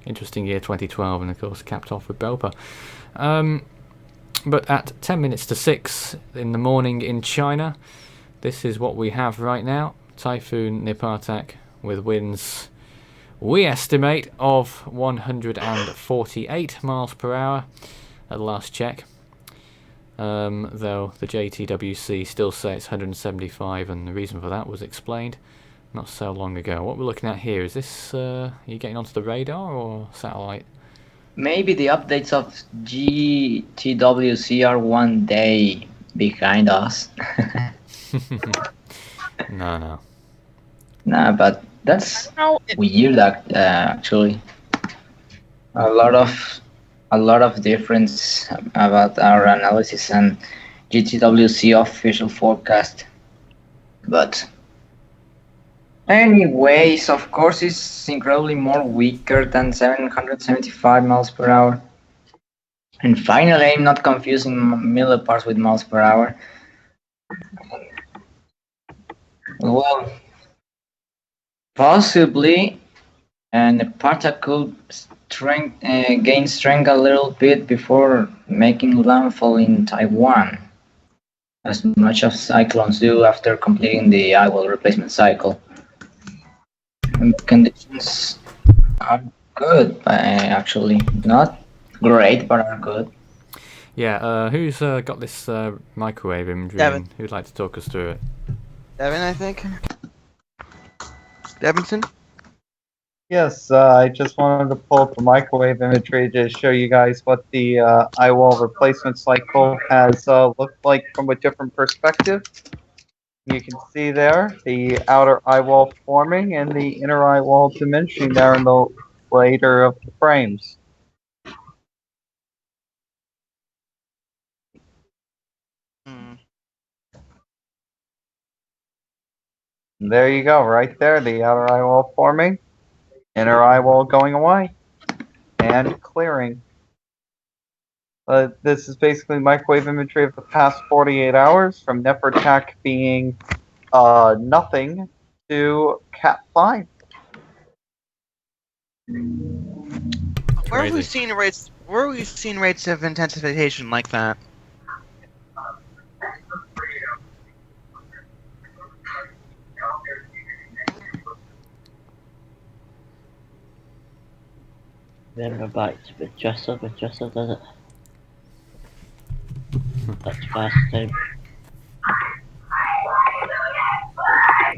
Interesting year 2012, and of course capped off with Belpa. But at 10 minutes to 6 in the morning in China, this is what we have right now. Typhoon Nepartak with winds we estimate of 148 miles per hour at the last check. Though the JTWC still say it's 175, and the reason for that was explained not so long ago. What we're looking at here, is this are you getting onto the radar or satellite? Maybe the updates of GTWC are one day behind us. No. Nah, but that's weird. Actually, a lot of difference about our analysis and GTWC official forecast. But anyways, of course, it's incredibly more weaker than 775 miles per hour. And finally, I'm not confusing millibars with miles per hour. Well, possibly and Nepartac could gain strength a little bit before making landfall in Taiwan, as much as cyclones do after completing the Eyewall replacement cycle. And conditions are good, actually. Not great, but are good. Yeah, who's got this microwave imagery? Devin. And who'd like to talk us through it? Devin, I think. Devinson? Yes, I just wanted to pull up the microwave imagery to show you guys what the eyewall replacement cycle has looked like from a different perspective. You can see there the outer eyewall forming and the inner eyewall diminishing there in the later of the frames. And there you go, right there, the outer eyewall forming, inner eyewall going away, and clearing. This is basically microwave imagery of the past 48 hours, from Nepartac being nothing to Cat 5. Where have we seen rates? Where have we seen rates of intensification like that? Then we're back to Madrasa does it. That's fast time.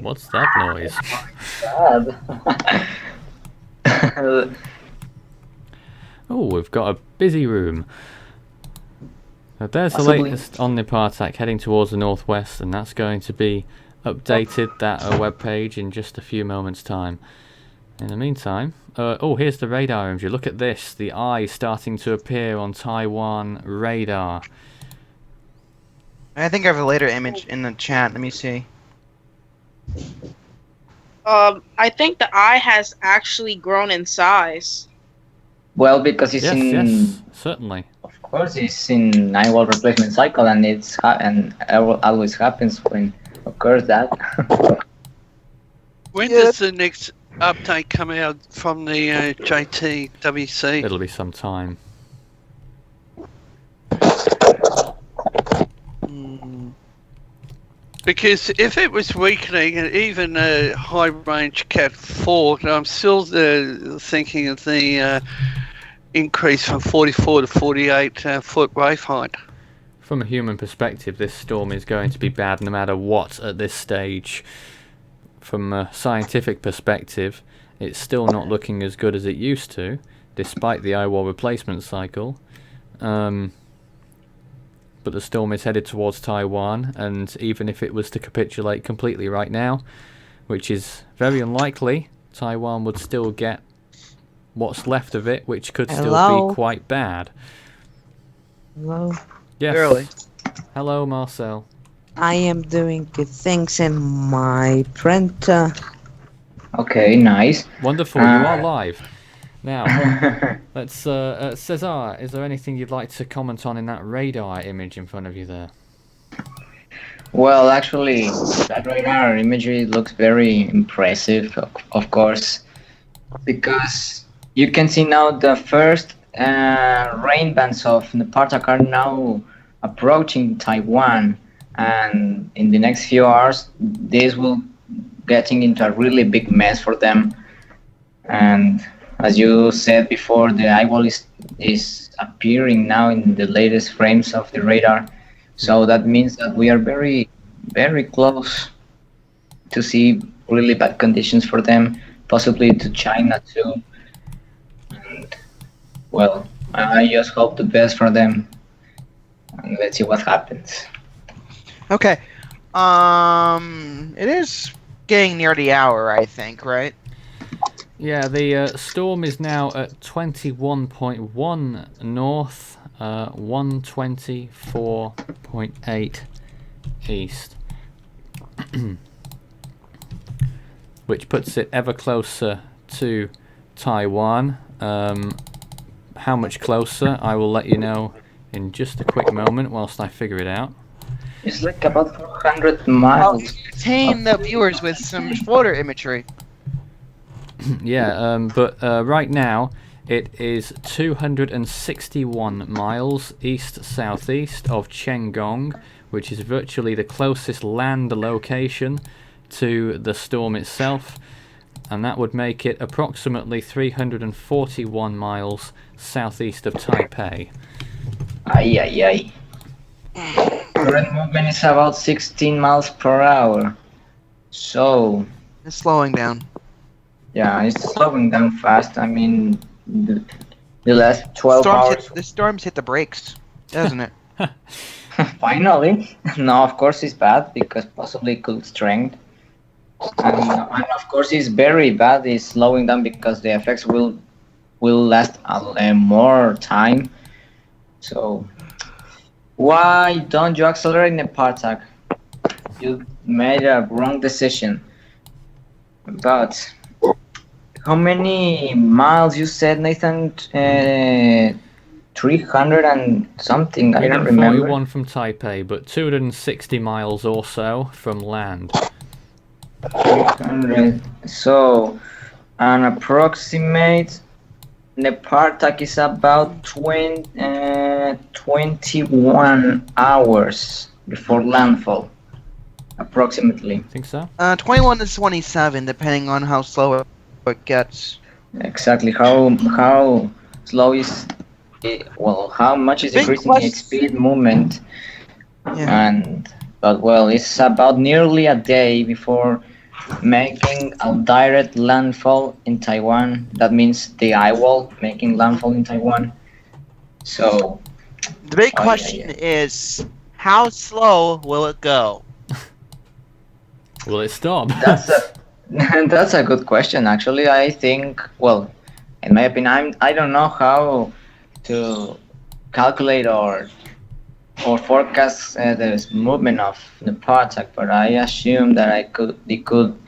What's that noise? Oh, we've got a busy room. Now, there's the latest on Nepartac heading towards the northwest, and that's going to be updated, that web page, in just a few moments' time. In the meantime, oh, here's the radar imagery. Look at this, the eye starting to appear on Taiwan radar. I think I have a later image in the chat. Let me see. I think the eye has actually grown in size. Well, because it's yes, certainly. Of course, it's in Eyewall replacement cycle, and always happens when occurs that. When does the next update come out from the JTWC? It'll be some time. Because if it was weakening, and even a high range Cat 4, I'm still thinking of the increase from 44 to 48 foot wave height. From a human perspective, this storm is going to be bad no matter what at this stage. From a scientific perspective, it's still not looking as good as it used to, despite the Eyewall replacement cycle. But the storm is headed towards Taiwan, and even if it was to capitulate completely right now, which is very unlikely, Taiwan would still get what's left of it, which could still be quite bad. Hello. Yes. Barely. Hello, Marcel. I am doing good things in my printer. Okay, nice. Wonderful, you are live. Now, let's, Cesar, is there anything you'd like to comment on in that radar image in front of you there? Well, actually, that radar imagery looks very impressive, of course, because you can see now the first rain bands of Nepartac are now approaching Taiwan, and in the next few hours, this will getting into a really big mess for them. And as you said before, the eyewall is appearing now in the latest frames of the radar. So that means that we are very, very close to see really bad conditions for them, possibly to China too. And, well, I just hope the best for them. And let's see what happens. Okay. It is getting near the hour, I think, right? Yeah, the storm is now at 21.1 north, 124.8 east, which puts it ever closer to Taiwan. How much closer, I will let you know in just a quick moment whilst I figure it out. It's like about 400 miles. Entertain the viewers with some photo imagery. But right now it is 261 miles east-southeast of Chengong, which is virtually the closest land location to the storm itself, and that would make it approximately 341 miles southeast of Taipei. Ay. Current movement is about 16 miles per hour. So, It's slowing down. yeah, it's slowing down fast. I mean, the last 12 hours. The storms hit the brakes, doesn't it? Finally. No, of course it's bad because possibly it could strength. And of course it's very bad. It's slowing down because the effects will last more time. So why don't you accelerate Nepartac? You made a wrong decision. But how many miles you said, Nathan? 300 and something. I don't remember. 41 from Taipei, but 260 miles or so from land. 300. So, an approximate Nepartac is about 21 hours before landfall, approximately. Think so? 21 to 27, depending on how slow it gets. Exactly. How slow is it? Well, how much is Big increasing its speed movement? Yeah. But it's about nearly a day before making a direct landfall in Taiwan. That means the Eyewall making landfall in Taiwan. So The big question is, how slow will it go? Will it stop? that's a good question. Actually, I think. Well, in my opinion, I don't know how to calculate or forecast the movement of the Nepartac, but I assume that it could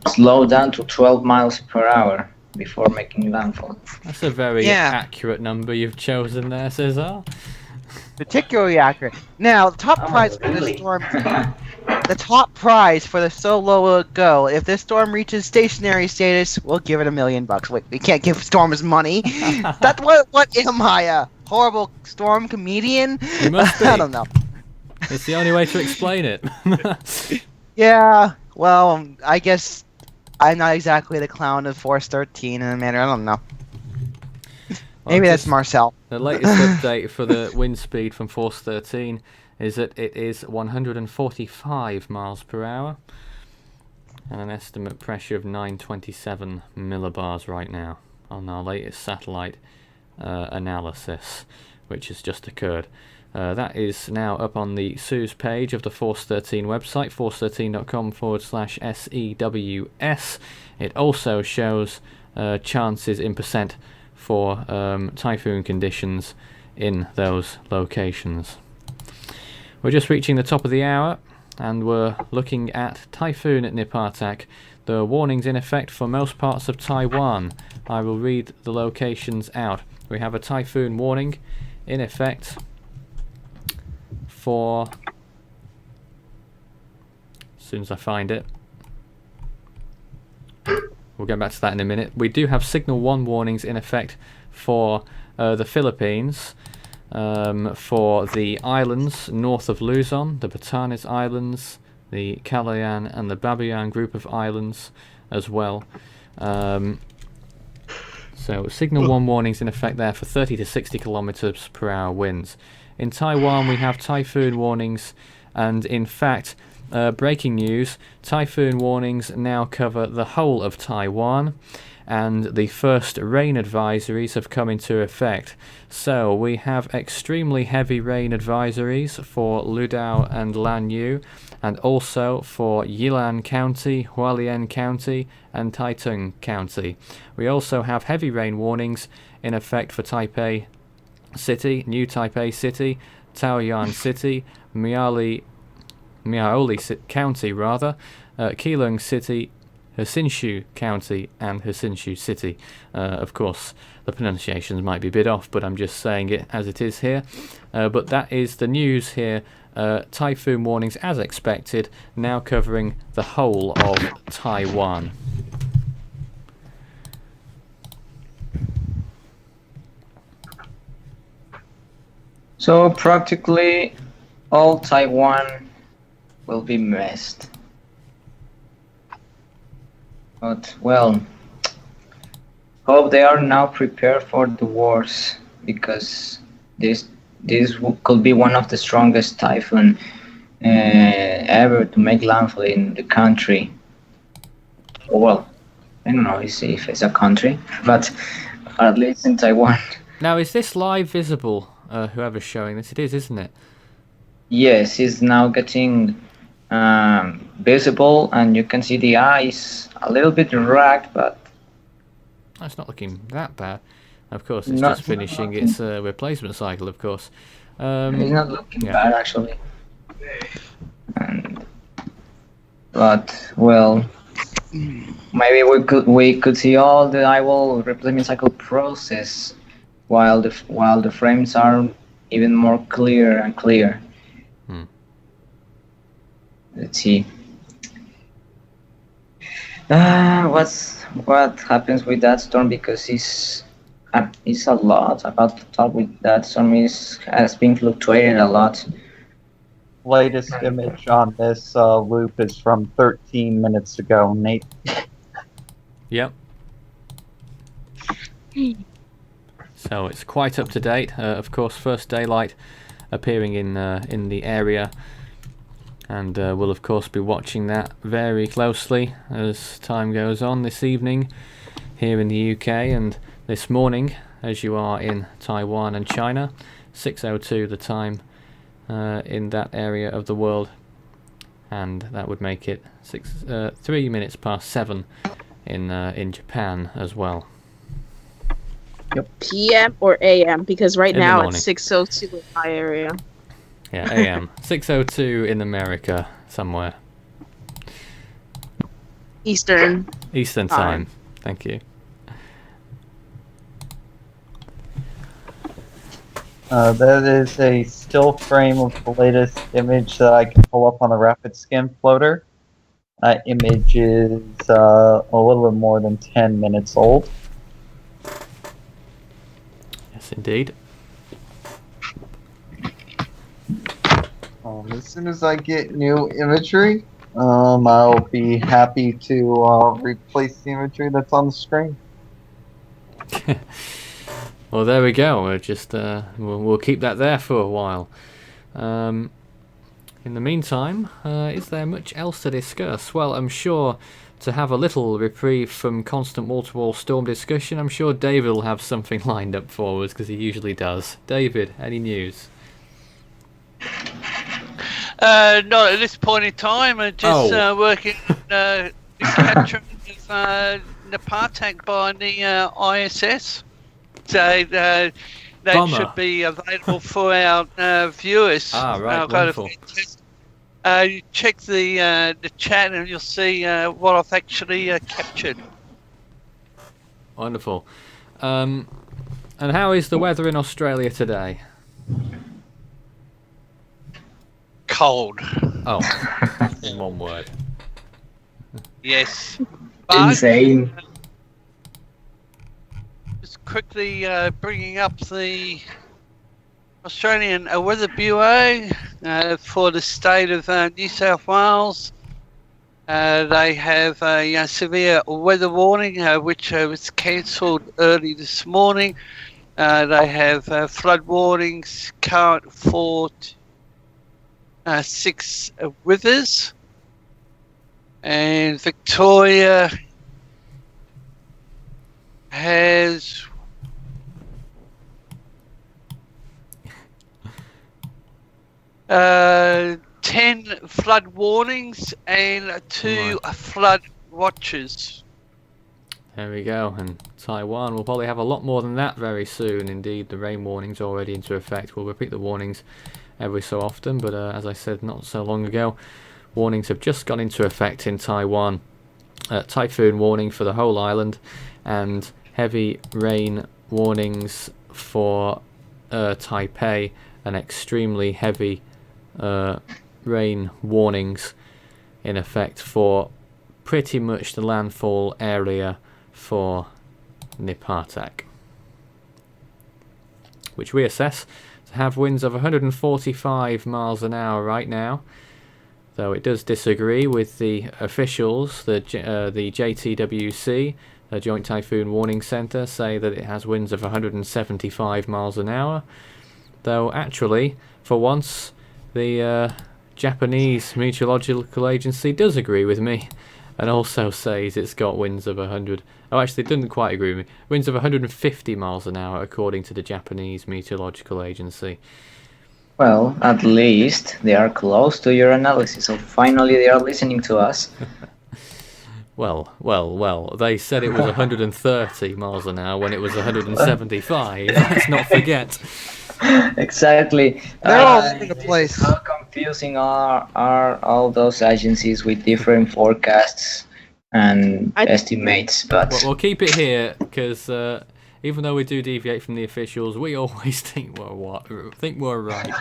slow down to 12 miles per hour before making landfall. That's a very accurate number you've chosen there, Cesar. Particularly accurate. Now, the top prize for the storm. The top prize for the so low will it go. If this storm reaches stationary status, we'll give it $1 million. Wait, we can't give storms money. That's what am I, a horrible storm comedian? You must be. I don't know. It's the only way to explain it. Yeah, well, I guess I'm not exactly the clown of Force 13 in a manner. I don't know. Maybe that's Marcel. The latest update for the wind speed from Force 13 is that it is 145 miles per hour and an estimate pressure of 927 millibars right now on our latest satellite analysis, which has just occurred. That is now up on the SUS page of the Force 13 website, force13.com/SEWS. It also shows chances in percent for typhoon conditions in those locations. We're just reaching the top of the hour and we're looking at Typhoon Nepartak. The warnings in effect for most parts of Taiwan. I will read the locations out. We have a typhoon warning in effect for, as soon as I find it, we'll get back to that in a minute. We do have Signal 1 warnings in effect for the Philippines, for the islands north of Luzon, the Batanes Islands, the Calayan and the Babuyan group of islands as well. So Signal 1 warnings in effect there for 30 to 60 kilometers per hour winds. In Taiwan we have typhoon warnings, and in fact, breaking news, typhoon warnings now cover the whole of Taiwan, and the first rain advisories have come into effect. So we have extremely heavy rain advisories for Ludao and Lanyu, and also for Yilan County, Hualien County and Taitung County. We also have heavy rain warnings in effect for Taipei City, New Taipei City, Taoyuan City, Miaoli County, Keelung City, Hsinchu County and Hsinchu City. Of course, the pronunciations might be a bit off, but I'm just saying it as it is here. But that is the news here. Typhoon warnings, as expected, now covering the whole of Taiwan. So practically all Taiwan will be missed. But well, hope they are now prepared for the worst because could be one of the strongest typhoon ever to make landfall in the country. Well, I don't know if it's a country, but at least in Taiwan. Now, is this live visible? Whoever's showing this, it is, isn't it? Yes, it's now getting visible, and you can see the eyes a little bit ragged, but It's not looking that bad. Of course, it's Not- just finishing its replacement cycle, of course. it's not looking yeah. bad actually. But well, maybe we could see all the Eyewall replacement cycle process while the frames are even more clear and clear. Let's see. What happens with that storm, because it's a lot about to talk with that storm has been fluctuating a lot. Latest image on this loop is from 13 minutes ago, Nate. Yep. So it's quite up to date. Of course, first daylight appearing in the area, and we'll of course be watching that very closely as time goes on this evening here in the UK, and this morning as you are in Taiwan and China. 6:02 the time in that area of the world, and that would make it 3 minutes past 7 in Japan as well. PM or AM? Because right In the now morning. it's 6:02 in my area. Yeah, AM. 6:02 in America somewhere. Eastern. Eastern time. Thank you. That is a still frame of the latest image that I can pull up on the rapid scan floater. Image is a little bit more than 10 minutes old. Yes, indeed. As soon as I get new imagery, I'll be happy to replace the imagery that's on the screen. Well, there we go. We'll just we'll keep that there for a while. In the meantime, is there much else to discuss? Well, I'm sure to have a little reprieve from constant wall-to-wall storm discussion, I'm sure David will have something lined up for us, because he usually does. David, any news? Not at this point in time. I'm just working on the capture of Nepartac by the ISS. So that Bummer. should be available for our viewers. Ah, right, I've got wonderful. you check the chat and you'll see what I've actually captured. Wonderful. And how is the weather in Australia today? Cold. Oh, in one word. Yes. But, Insane. just quickly bringing up the Australian Weather Bureau for the state of New South Wales. They have a severe weather warning which was cancelled early this morning. They have flood warnings current for 6 rivers, and Victoria has uh, 10 flood warnings and 2 flood watches. There we go, and Taiwan will probably have a lot more than that very soon. Indeed, the rain warning's already into effect. We'll repeat the warnings every so often, but as I said not so long ago, warnings have just gone into effect in Taiwan. Typhoon warning for the whole island, and heavy rain warnings for Taipei, and extremely heavy rain warnings in effect for pretty much the landfall area for Nepartac, which we assess to have winds of 145 miles an hour right now, though it does disagree with the officials. The JTWC, the Joint Typhoon Warning Center, say that it has winds of 175 miles an hour, though actually, for once, the Japanese Meteorological Agency does agree with me, and also says it's got winds of 100. Oh, actually, it didn't quite agree with me. Winds of 150 miles an hour, according to the Japanese Meteorological Agency. Well, at least they are close to your analysis, so finally they are listening to us. Well, they said it was 130 miles an hour when it was 175. Let's not forget. Exactly. They're all over the place. How confusing are all those agencies with different forecasts and estimates? But We'll keep it here, because even though we do deviate from the officials, we always think we're right.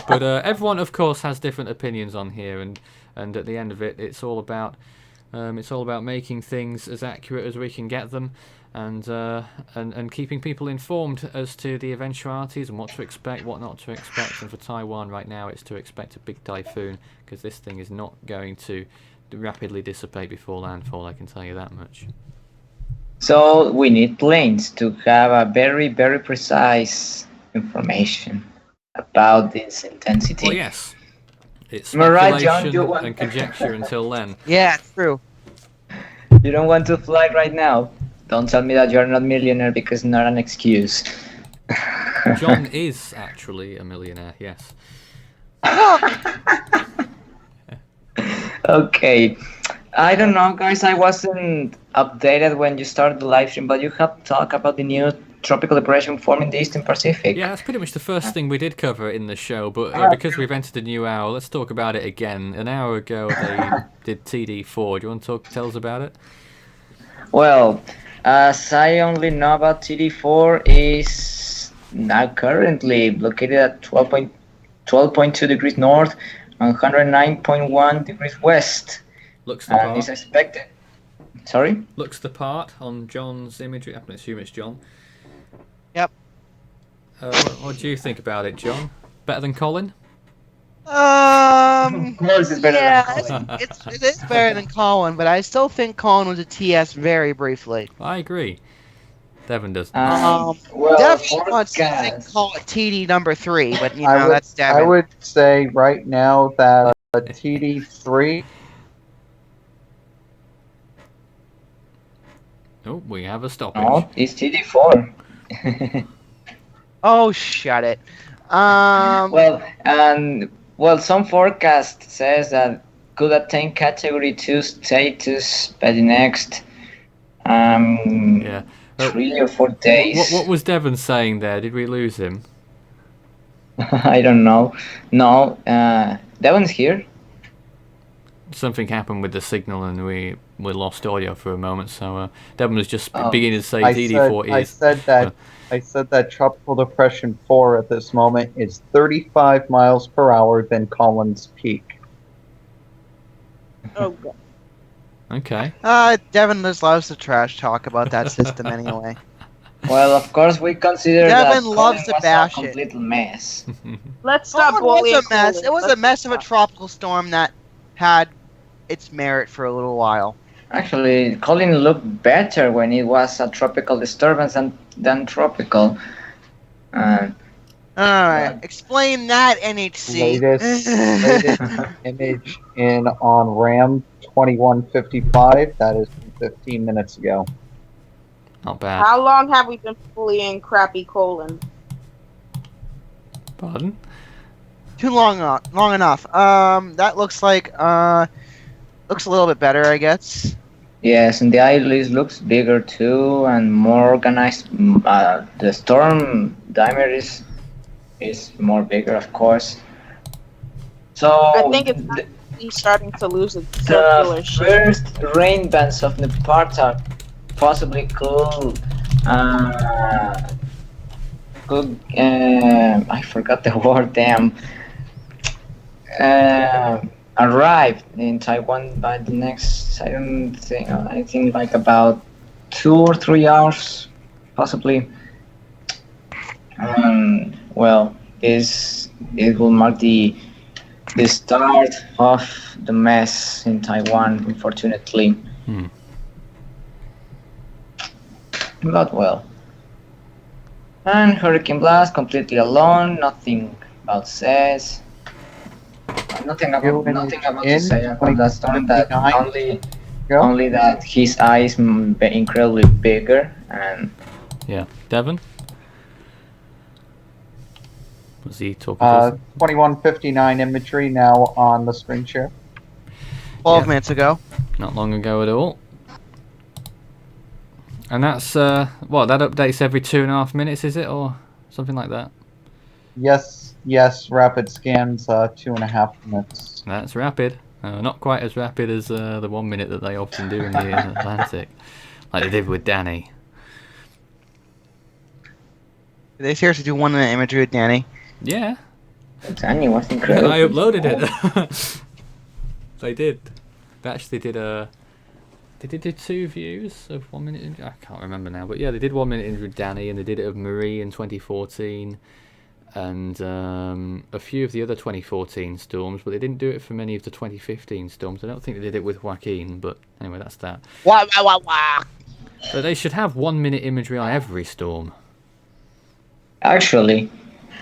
But everyone, of course, has different opinions on here, and at the end of it, it's all about making things as accurate as we can get them, and keeping people informed as to the eventualities and what to expect, what not to expect. And for Taiwan right now, it's to expect a big typhoon, because this thing is not going to rapidly dissipate before landfall, I can tell you that much. so we need planes to have a very, very precise information about this intensity. Well, yes. It's Am I right, John? speculation You want- and conjecture until then. Yeah, true. You don't want to fly right now? Don't tell me that you're not a millionaire, because not an excuse. John is actually a millionaire, yes. Okay. I don't know, guys. I wasn't updated when you started the live stream, but you have talked about the new tropical depression forming in the Eastern Pacific. Yeah, that's pretty much the first thing we did cover in the show, but because we've entered a new hour, let's talk about it again. An hour ago, they did TD4. Do you want to tell us about it? Well, as I only know about TD4 is now currently located at 12.2 degrees north and 109.1 degrees west. Looks the And is part. expected. Sorry? Looks the part on John's imagery. I can assume it's John. Yep. What do you think about it, John? Better than Colin? Of course, it's better yeah, than Colin. it is better than Colin, but I still think Colin was a TS very briefly. I agree. Devon does. Well, Devin wants to forecast. call it TD number 3, but you I know, would- that's Devin. I would say right now that TD3. Oh, we have a stoppage. No, it's TD4. Oh, shut it. Well, some forecast says that could attain Category 2 status by the next Yeah. 3 or 4 days. What was Devon saying there? Did we lose him? I don't know. No, that one's here. Something happened with the signal and we lost audio for a moment, so Devon was just Oh. beginning to say I TD4 said that Tropical Depression 4 at this moment is 35 miles per hour than Colin's peak. Oh, God. Okay. Devin just loves to trash talk about that system anyway. Well, of course, we consider Devin that loves Colin to was bash a it. complete mess. Let's stop Colin was bullying a mess. Colin. It was a Let's mess of a stop. tropical storm that had its merit for a little while. Actually, Colin looked better when it was a tropical disturbance than tropical. Alright, explain that, NHC. Latest image in on RAM 2155. That is from 15 minutes ago. Not bad. How long have we been bullying crappy Colin? Pardon? Too long enough. That looks like, looks a little bit better, I guess. Yes, and the island looks bigger too and more organized. The storm diameter is more bigger, of course. So I think it's actually starting to lose its circular the shape. first rain bands of Nepartac possibly could I forgot the word, damn, arrive in Taiwan by the next, I think like about 2 or 3 hours, possibly. Well, it will mark the start of the mess in Taiwan, unfortunately. But well. And Hurricane Blas completely alone, nothing about says. Nothing about to say about that storm, that only that his eyes incredibly bigger. And Yeah, Devon? Was he talking? 2159 imagery now on the screen share. 12 minutes ago. Not long ago at all. And that's that updates every 2.5 minutes, is it, or something like that? Yes, rapid scans 2.5 minutes. That's rapid. Not quite as rapid as the 1 minute that they often do in the Atlantic, like they did with Danny. Did they seriously do 1 minute imagery with Danny? Yeah. Danny was incredible. I uploaded it. They did. They actually did They did do 2 views of 1 minute. I can't remember now, but yeah, they did 1 minute with Danny, and they did it of Marie in 2014, and a few of the other 2014 storms, but they didn't do it for many of the 2015 storms. I don't think they did it with Joaquin, but anyway, that's that. Wah, wah, wah, wah. But they should have 1 minute imagery on every storm. Actually,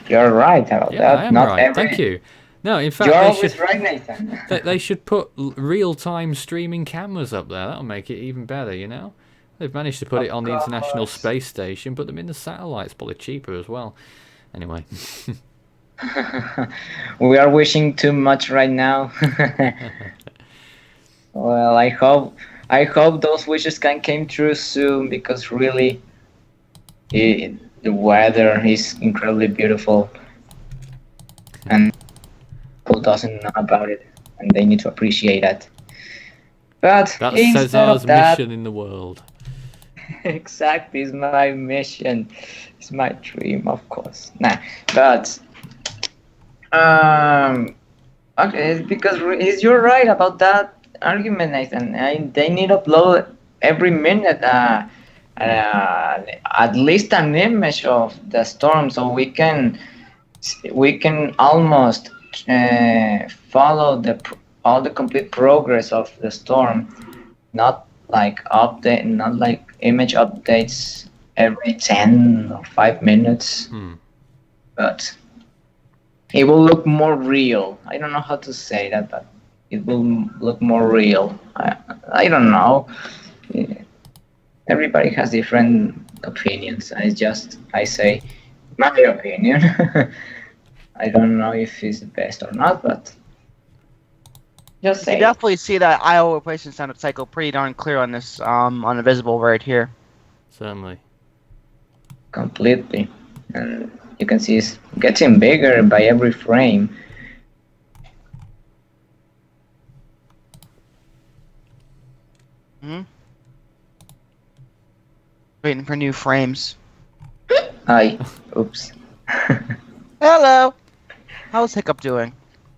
you're right about Yeah, that. I am Not right. every... Thank you. No, in fact, You're they always should, right, Nathan. they should put real-time streaming cameras up there. That'll make it even better, you know? They've managed to put it on the International Space Station, put them in the satellites, probably cheaper as well. Anyway. We are wishing too much right now. Well, I hope those wishes can come true soon, because really, the weather is incredibly beautiful, and people doesn't know about it, and they need to appreciate that. But That's instead Cesar's of that, mission in the world. exactly, is my mission. It's my dream, of course. Nah, but okay, because you're right about that argument, Nathan. They need to upload every minute at least an image of the storm, so we can almost follow all the complete progress of the storm, not like image updates every 10 or 5 minutes. But it will look more real. I don't know how to say that, but it will look more real. I don't know. Everybody has different opinions. I say my opinion. I don't know if it's the best or not, but just You say can definitely see that Eyewall replacement sound cycle pretty darn clear on this on the visible right here. Certainly. completely. And you can see it's getting bigger by every frame. Waiting for new frames. Oops. Hello. How's Hiccup doing?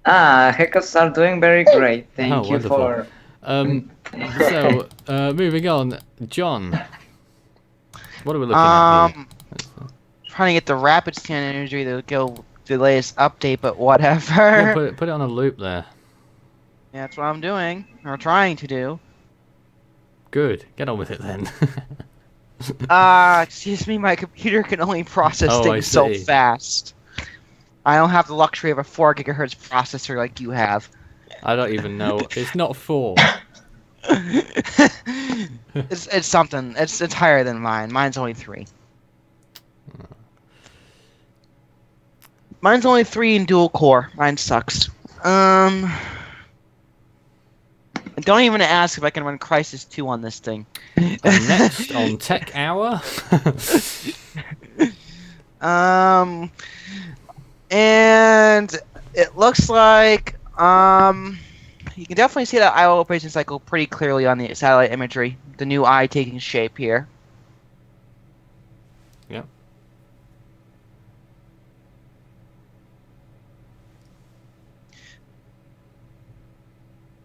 Hiccups are doing very great. Thank you wonderful. for. So, moving on, John. What are we looking at here? Trying to get the rapid scan energy to go to the latest update, but whatever. Yeah, put it on a loop there. Yeah, that's what I'm doing, or trying to do. Good. Get on with it then. Excuse me, my computer can only process Oh, I things so see. fast. I don't have the luxury of a 4 gigahertz processor like you have. I don't even know. It's not 4. It's something. It's higher than mine. Mine's only 3. Mine's only 3 in dual core. Mine sucks. Don't even ask if I can run Crisis 2 on this thing. Next on Tech Hour. And it looks like you can definitely see that Eyewall operation cycle pretty clearly on the satellite imagery. The new eye taking shape here. Yep.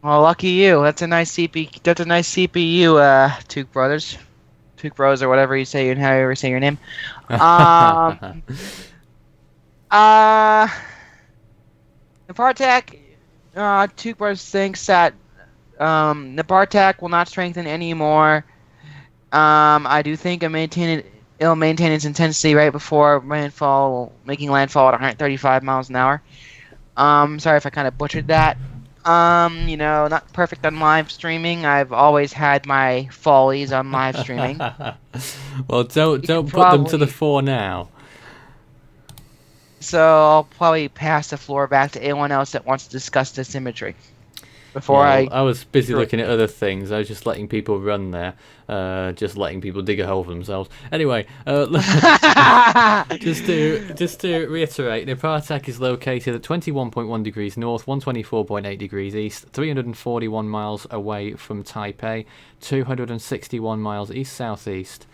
Well, lucky you. That's a nice CPU. That's a nice CPU, Took Brothers, Took Bros, or whatever you say, and however you say your name. Nepartac, Toothbrush thinks that Nepartac will not strengthen anymore. I do think it'll maintain its intensity right before landfall, making landfall at 135 miles an hour. Sorry if I kind of butchered that. Not perfect on live streaming. I've always had my follies on live streaming. Well, don't put them to probably- the fore now. So I'll probably pass the floor back to anyone else that wants to discuss this imagery. Before Yeah, well, I was busy looking at other things. I was just letting people run there, just letting people dig a hole for themselves. Anyway, just to reiterate, Nepartac is located at 21.1 degrees north, 124.8 degrees east, 341 miles away from Taipei, 261 miles east-southeast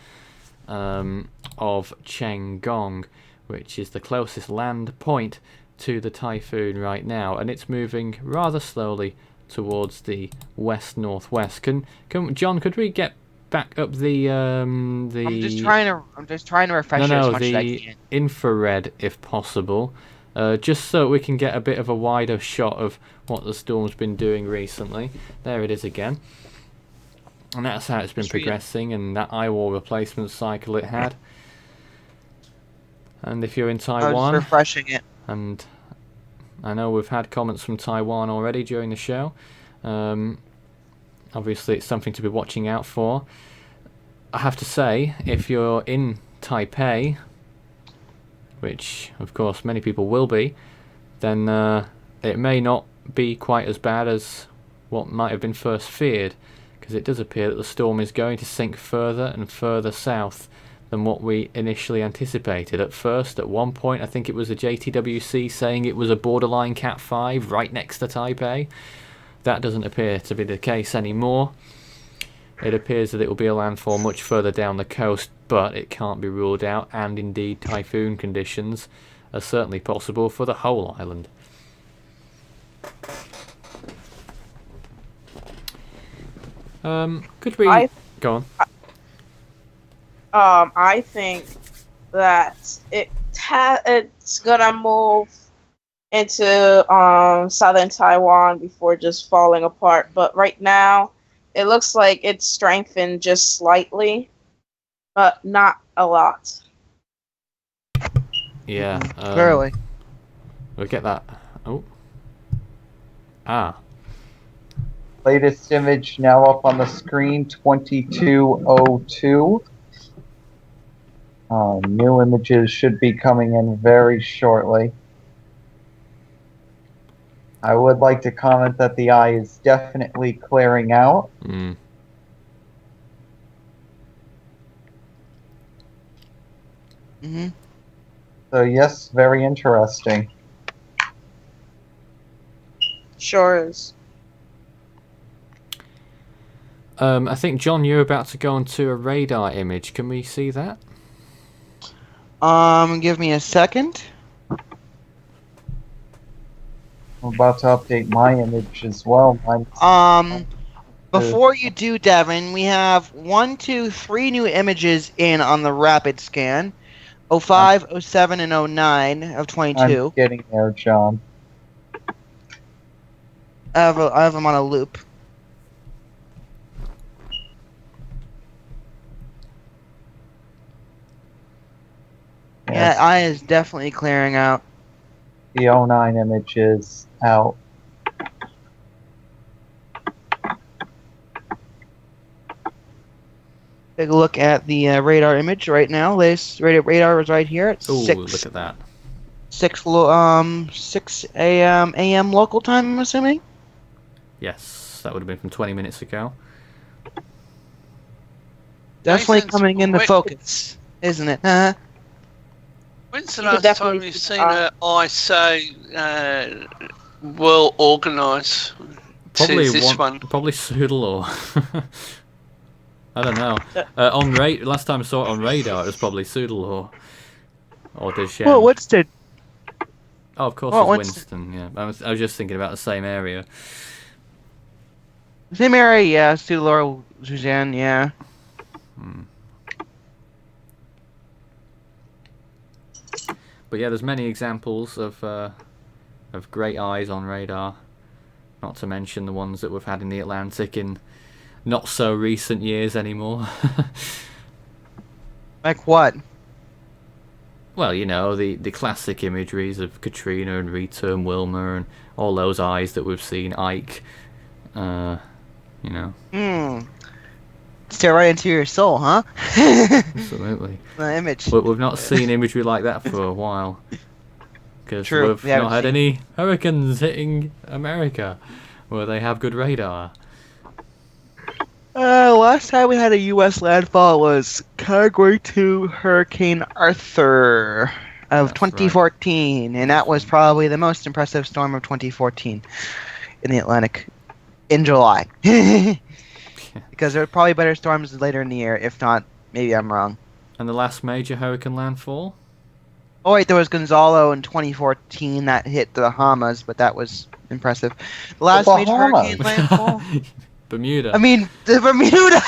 of Chenggong, which is the closest land point to the typhoon right now, and it's moving rather slowly towards the west-northwest. Can John? Could we get back up the? I'm just trying to refresh it as much as I can. Infrared, if possible, just so we can get a bit of a wider shot of what the storm's been doing recently. There it is again, and that's how it's been progressing, and that Eyewall replacement cycle it had. And if you're in I was Taiwan, refreshing it. and I know we've had comments from Taiwan already during the show. Obviously, it's something to be watching out for. I have to say, if you're in Taipei, which of course many people will be, then it may not be quite as bad as what might have been first feared, because it does appear that the storm is going to sink further and further south than what we initially anticipated. At first, at one point, I think it was the JTWC saying it was a borderline Cat 5 right next to Taipei. That doesn't appear to be the case anymore. It appears that it will be a landfall much further down the coast, but it can't be ruled out, and indeed typhoon conditions are certainly possible for the whole island. Could we go on? I think that it's gonna move into southern Taiwan before just falling apart. But right now, it looks like it's strengthened just slightly, but not a lot. Yeah. Clearly. We'll get that. Oh. Ah. Latest image now up on the screen, 2202. New images should be coming in very shortly. I would like to comment that the eye is definitely clearing out. Mm. Mm-hmm. So yes, very interesting. Sure is. I think, John, you're about to go onto a radar image. Can we see that? Give me a second. I'm about to update my image as well. Before you do, Devin, we have 1, 2, 3 new images in on the rapid scan. 05, 07, and 09 of 22. I'm getting there, John. I have them on a loop. Yes. Yeah, eye is definitely clearing out. The 09 image is out. Take a look at the radar image right now. Latest radar is right here at Ooh, 6. look at that. 6 a.m. local time, I'm assuming. Yes, that would have been from 20 minutes ago. Definitely Mason's coming into quick. focus, isn't it? Huh? When's the You could last time definitely you've see seen the an ISO well organised? Probably This one. Probably Soodle or I don't know. On last time I saw it on radar, it was probably Soodle or Deshen. Well, what's the... Oh, of course, well, it's Winston. Yeah, I was just thinking about the same area. Same area, yeah. Sudor, Suzanne, yeah. But yeah, there's many examples of great eyes on radar. Not to mention the ones that we've had in the Atlantic in not so recent years anymore. Like what? Well, you know, the classic imageries of Katrina and Rita and Wilma and all those eyes that we've seen, Ike, you know. Stare right into your soul, huh? Absolutely. The image. But we've not seen imagery like that for a while. Because True, we've we haven't not had seen- any hurricanes hitting America where they have good radar. Last time we had a U.S. landfall was Category 2 Hurricane Arthur of That's 2014, and that was probably the most impressive storm of 2014 in the Atlantic in July. Because there were probably better storms later in the year. If not, maybe I'm wrong. And the last major hurricane landfall? Oh wait, there was Gonzalo in 2014 that hit the Bahamas, but that was impressive. The last major Bahamas? hurricane landfall. Bermuda. I mean, the Bermuda.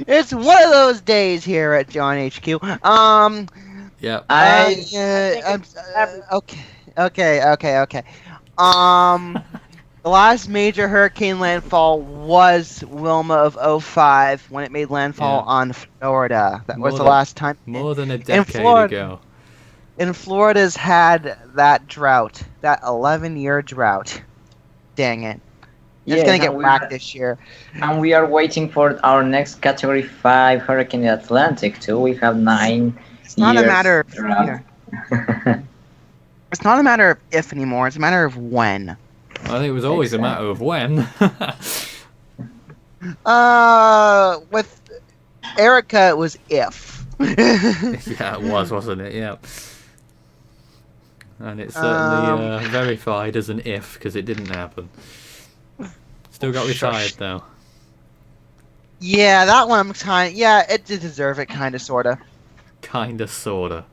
It's one of those days here at John HQ. Yep. Okay. The last major hurricane landfall was Wilma of 05 when it made landfall Yeah. on Florida. That was More the than- last time. More than a decade Florida- ago. And Florida's had that drought, that 11-year drought. Dang it. It's gonna get whacked this year. And we are waiting for our next Category 5 hurricane in the Atlantic too. We have 9 It's not a years matter of drought. It's not a matter of if anymore. It's a matter of when. I think it was always a matter of when. With Erica, it was if. Yeah, it was, wasn't it? Yeah. And it's certainly verified as an if, because it didn't happen. Still got retired, though. Yeah, that one I'm kind. Yeah, it did deserve it, kind of, sorta. Kinda, sorta.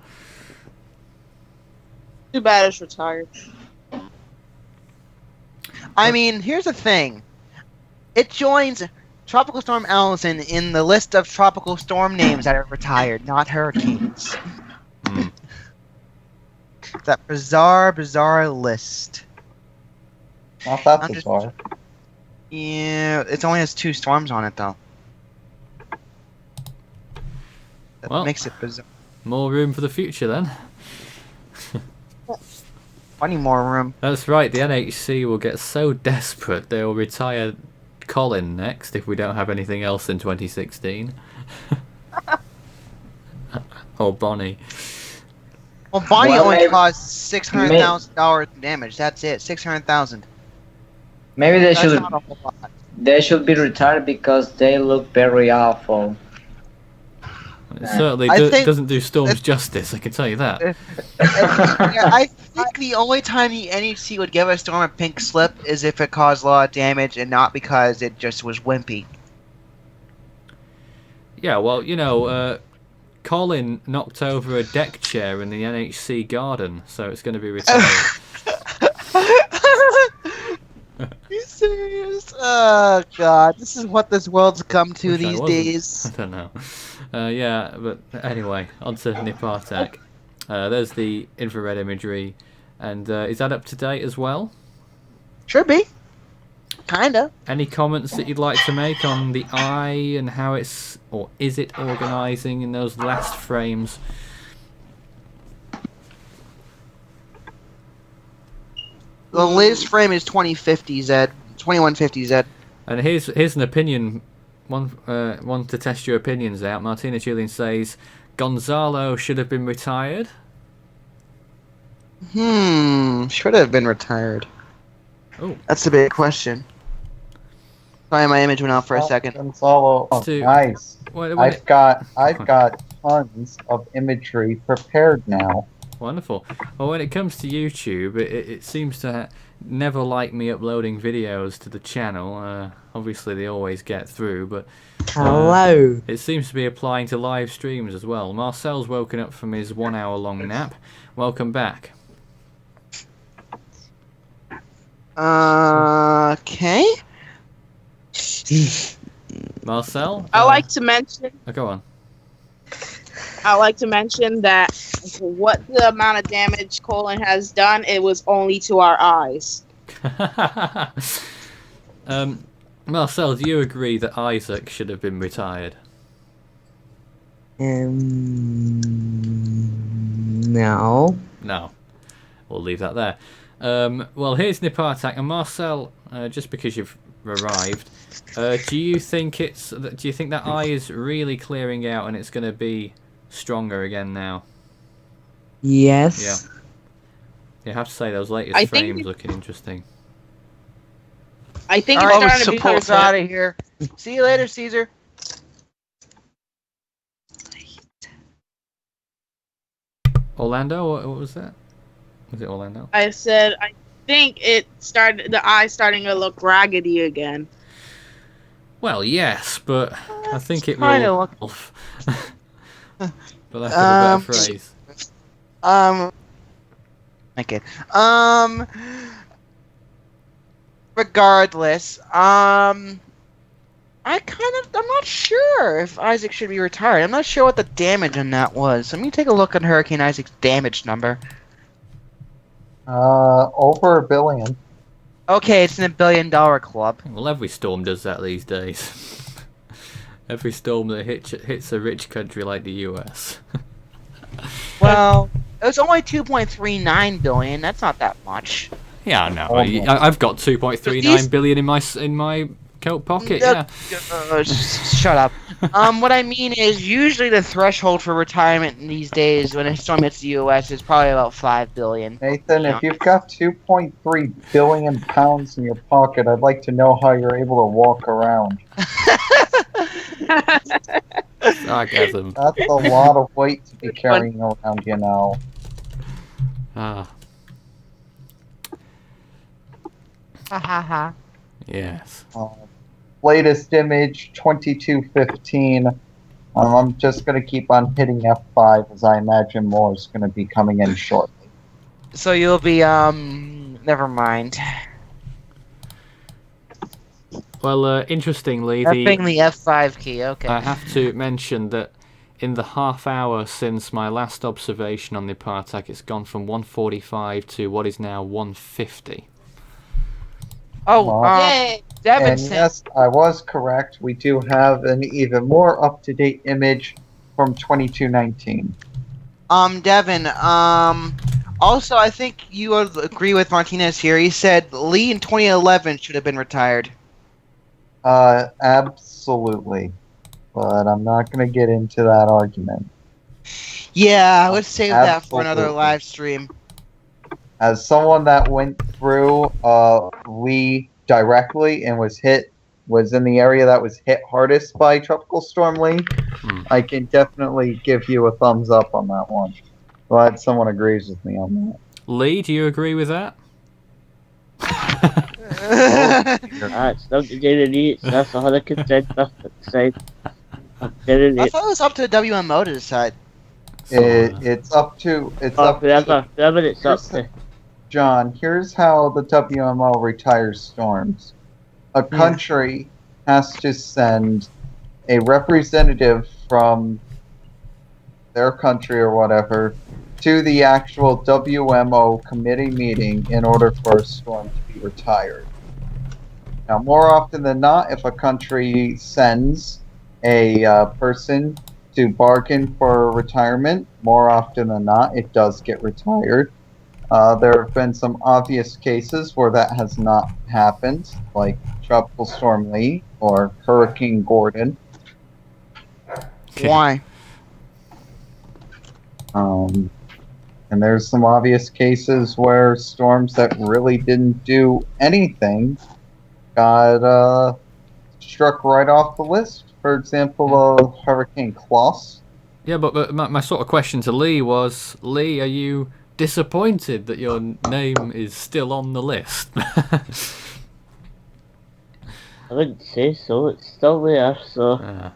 Too bad it's retired. I mean, here's the thing. It joins Tropical Storm Allison in the list of tropical storm names that are retired, not hurricanes. Hmm. That bizarre list. Not that I'm just- bizarre. Yeah, it only has 2 storms on it, though. That Well. makes it bizarre. More room for the future, then. Plenty more room. That's right, the NHC will get so desperate they will retire Colin next if we don't have anything else in 2016. Or Bonnie. Well, Bonnie Well, only maybe- caused $600,000 damage. That's it, 600,000. Maybe they That's should not a whole lot. be retired because they look very awful. It certainly I think- doesn't do storms justice, I can tell you that. Yeah, I think the only time the NHC would give a storm a pink slip is if it caused a lot of damage and not because it just was wimpy. Yeah, well, you know, Colin knocked over a deck chair in the NHC garden, so it's going to be retired. Are you serious? Oh god, this is what this world's come to Wish I these wasn't. days. I don't know. Yeah, but anyway, on to Nepartac. There's the infrared imagery, and is that up to date as well? Should be. Kinda. Any comments that you'd like to make on the eye and how it's, or is it organising in those last frames? The latest frame is 2050Z. 2150Z. And here's an opinion, one to test your opinions out. Martina Julian says Gonzalo should have been retired. Should have been retired. Oh, That's the big question. Sorry, my image went out for a second. Gonzalo. Oh, To- nice. when I've got tons of imagery prepared now. wonderful. Well, when it comes to YouTube, it seems to never like me uploading videos to the channel. Obviously, they always get through, but Hello. it seems to be applying to live streams as well. Marcel's woken up from his 1 hour long nap. Welcome back. Okay. Marcel? I like to mention Oh, go on. I'd like to mention that what the amount of damage Colin has done, it was only to our eyes. Marcel, do you agree that Isaac should have been retired? No. No. We'll leave that there. Well, here's Nepartac, and Marcel, just because you've arrived, do you think that eye is really clearing out and it's going to be stronger again now? Yes. Yeah. You have to say those latest frames looking interesting. I think All it's right, starting to be Caesar's out of here. See you later, Caesar. Orlando? What was that? Was it Orlando? I said I think the eye's starting to look raggedy again. Well, yes, but I think it kinda will. But that's a better phrase. Okay. Regardless, I'm not sure if Isaac should be retired. I'm not sure what the damage on that was. Let me take a look at Hurricane Isaac's damage number. Over $1 billion. Okay, it's in $1 billion club. Well, every storm does that these days. Every storm that hits a rich country like the US. Well, it was only 2.39 billion. That's not that much. Yeah, I know. I've got 2.39 billion in my coat pocket. Yeah. Shut up. What I mean is, usually the threshold for retirement these days when a storm hits the U.S. is probably about 5 billion. Nathan, if you've got 2.3 billion pounds in your pocket, I'd like to know how you're able to walk around. Sarcasm. That's a lot of weight to be carrying around, you know. Ah. Ha ha ha. Yes. Latest image, 2215. I'm just going to keep on hitting F5 as I imagine more is going to be coming in shortly. So you'll be, never mind. Well, interestingly, Fing the F5 key, okay. I have to mention that in the half hour since my last observation on the Nepartac, it's gone from 145 to what is now 150. Oh, Yay! Devin And sent. yes, I was correct. We do have an even more up-to-date image from 2219. Devin, also I think you would agree with Martinez here. He said Lee in 2011 should have been retired. Absolutely. But I'm not going to get into that argument. Yeah, let's save that for another Absolutely. live stream. As someone that went through Lee directly and was in the area that was hit hardest by Tropical Storm Lee, I can definitely give you a thumbs up on that one. Glad someone agrees with me on that. Lee, do you agree with that? That's not the daily that's 100% side. I thought it was up to the WMO to decide. It's up to Forever it's up to. John, here's how the WMO retires storms. A country has to send a representative from their country or whatever to the actual WMO committee meeting in order for a storm to be retired. Now, more often than not, if a country sends a person to bargain for retirement, more often than not, it does get retired. There have been some obvious cases where that has not happened, like Tropical Storm Lee or Hurricane Gordon. Why? And there's some obvious cases where storms that really didn't do anything got struck right off the list. For example, Hurricane Klaus. Yeah, but my sort of question to Lee was, Lee, are you disappointed that your name is still on the list? I wouldn't say so. It's still there, so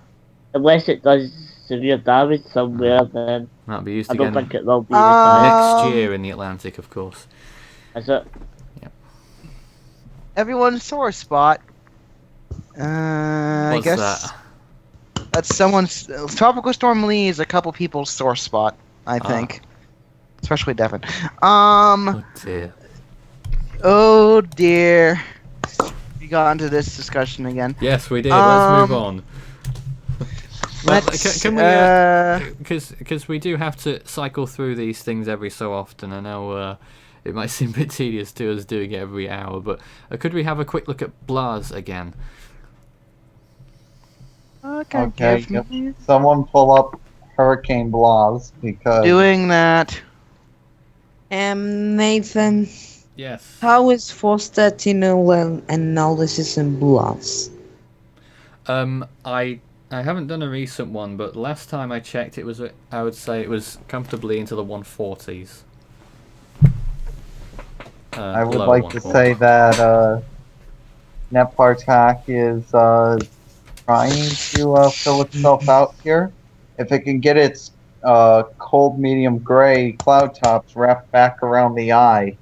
unless it does severe damage somewhere, then That'll be used I don't again think it will be retired. next year in the Atlantic, of course. Is it? Everyone's sore spot. I What's guess. that? That's someone's Tropical Storm Lee is a couple people's sore spot, I think. Especially Devin. Oh dear. Oh dear. We got into this discussion again. Yes, we did. Let's move on. Let's, Can we? Because we do have to cycle through these things every so often. I know it might seem a bit tedious to us doing it every hour, but could we have a quick look at Blas again? Okay, someone pull up Hurricane Blas because doing that. Nathan, Yes. how is forestatinal analysis in Blas? I haven't done a recent one, but last time I checked, I would say it was comfortably into the 140s. I would low like to 140s. say that Nepartac is trying to fill itself out here. If it can get its cold medium gray cloud tops wrapped back around the eye,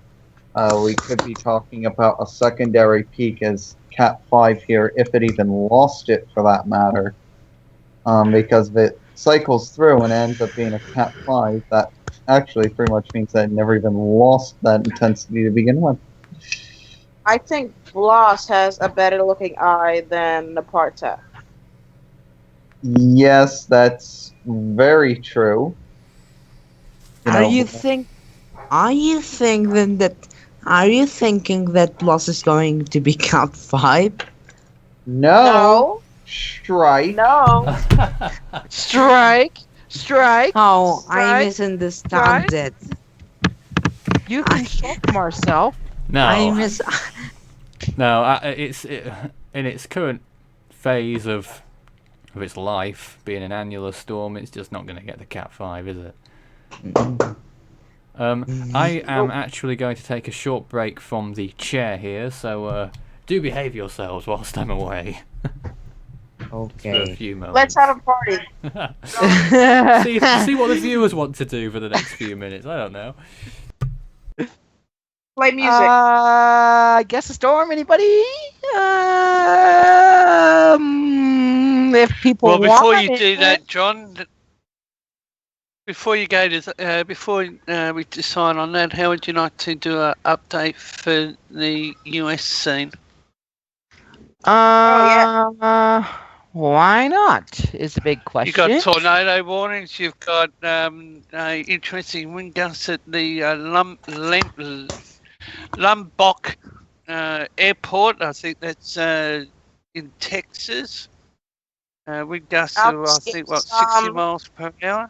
we could be talking about a secondary peak as Cat 5 here, if it even lost it for that matter. Because if it cycles through and ends up being a Cat 5, that actually pretty much means that it never even lost that intensity to begin with. I think Blas has a better looking eye than Nepartac. Yes, that's very true. Are you thinking that Blas is going to be Cat 5? No. Strike. No. Strike! Oh, I Strike. misunderstand it. You can check Marcel. No. No, it's in its current phase of its life, being an annular storm, it's just not going to get the Cat 5, is it? I am actually going to take a short break from the chair here, so do behave yourselves whilst I'm away. Okay. For a few moments. Let's have a party. see what the viewers want to do for the next few minutes. I don't know. Play music. Guess a storm, anybody? If people Well, before want you it. do that, John, before you go to before we decide on that, how would you like to do an update for the US scene? Why not? Is a big question. You've got tornado warnings. You've got interesting wind gusts at the Lombok airport. I think that's in Texas. Wind gusts are, I think, 60 miles per hour?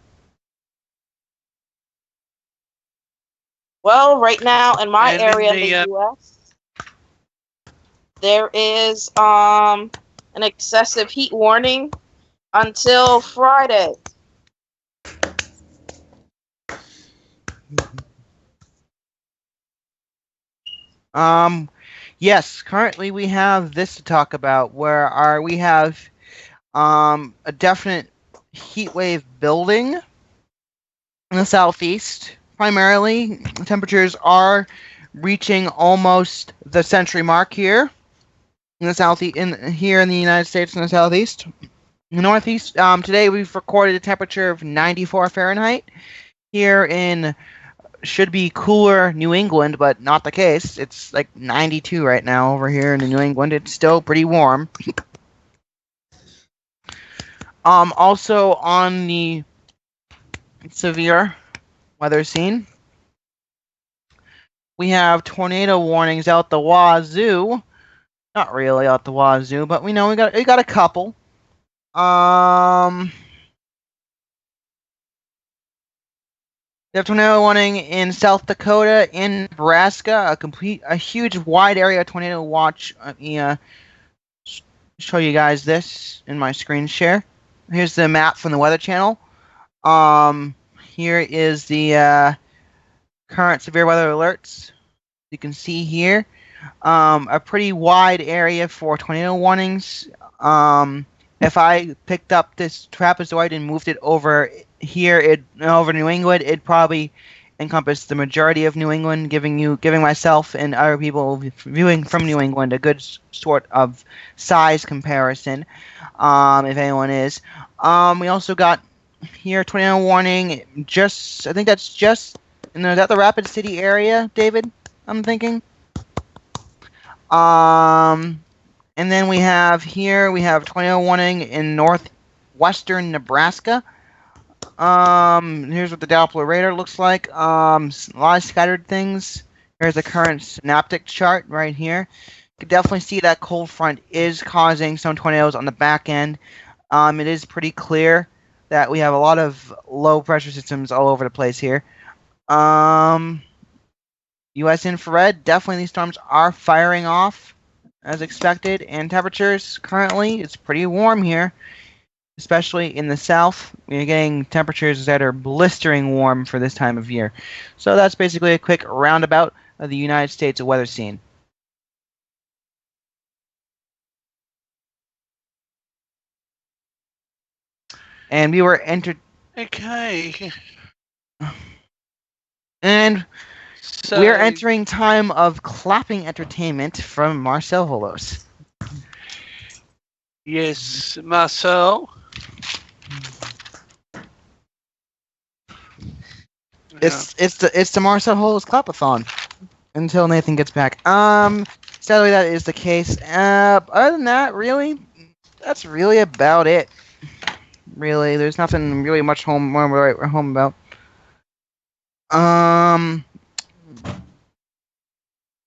Well, right now in my And area in in the the, U.S., there is an excessive heat warning until Friday. Yes, currently we have this to talk about where we have a definite heat wave building in the southeast. Primarily, temperatures are reaching almost the century mark here in the southeast, here in the United States in the southeast. In the northeast, today we've recorded a temperature of 94 Fahrenheit. Here in should be cooler New England, but not the case. It's like 92 right now over here in New England. It's still pretty warm. Also on the severe weather scene, we have tornado warnings out the wazoo. Not really out the wazoo, but we know we got a couple. We have tornado warning in South Dakota, in Nebraska, a huge wide area tornado watch. Let me show you guys this in my screen share. Here's the map from the Weather Channel. Here is the current severe weather alerts. You can see here a pretty wide area for tornado warnings. If I picked up this trapezoid and moved it over here, over New England, it'd probably encompass the majority of New England, giving myself and other people viewing from New England a good sort of size comparison, if anyone is. We also got here tornado warning. I think that's just is that the Rapid City area, David? I'm thinking. And then we have tornado warning in northwestern Nebraska. Here's what the Doppler radar looks like. A lot of scattered things. Here's the current synaptic chart right here. You can definitely see that cold front is causing some tornadoes on the back end. It is pretty clear that we have a lot of low pressure systems all over the place here. U.S. infrared, definitely these storms are firing off as expected, and temperatures currently, it's pretty warm here, especially in the south. We're getting temperatures that are blistering warm for this time of year. So that's basically a quick roundabout of the United States weather scene. And we were Okay. And So, we are entering time of clapping entertainment from Marcel Holos. yes, Marcel. It's the Marcel Holos clapathon until Nathan gets back. Sadly that is the case. Other than that, really, that's really about it. Really, there's nothing really much home about.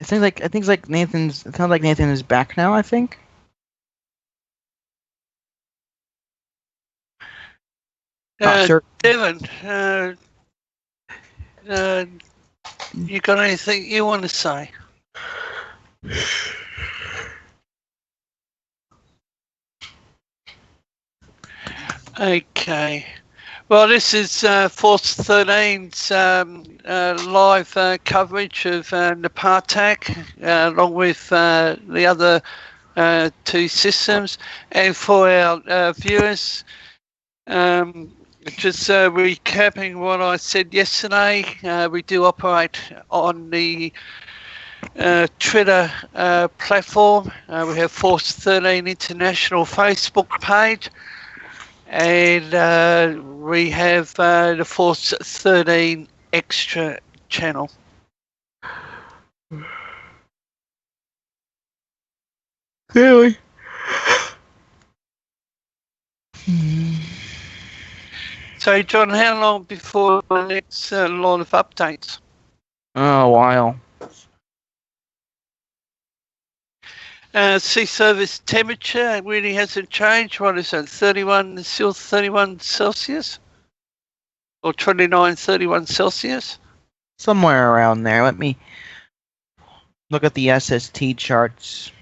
It sounds like Nathan is back now, I think. Not sure. Devon, you got anything you want to say? Okay. Well, this is Force 13's live coverage of Nepartac, along with the other two systems. And for our viewers, just recapping what I said yesterday, we do operate on the Twitter platform. We have Force 13 International Facebook page. And we have the Force 13 Extra channel. Really? So, John, how long before the next lot of updates? A while. Sea surface temperature really hasn't changed. What is it? 31 Celsius? Or 29, 31 Celsius? Somewhere around there. Let me look at the SST charts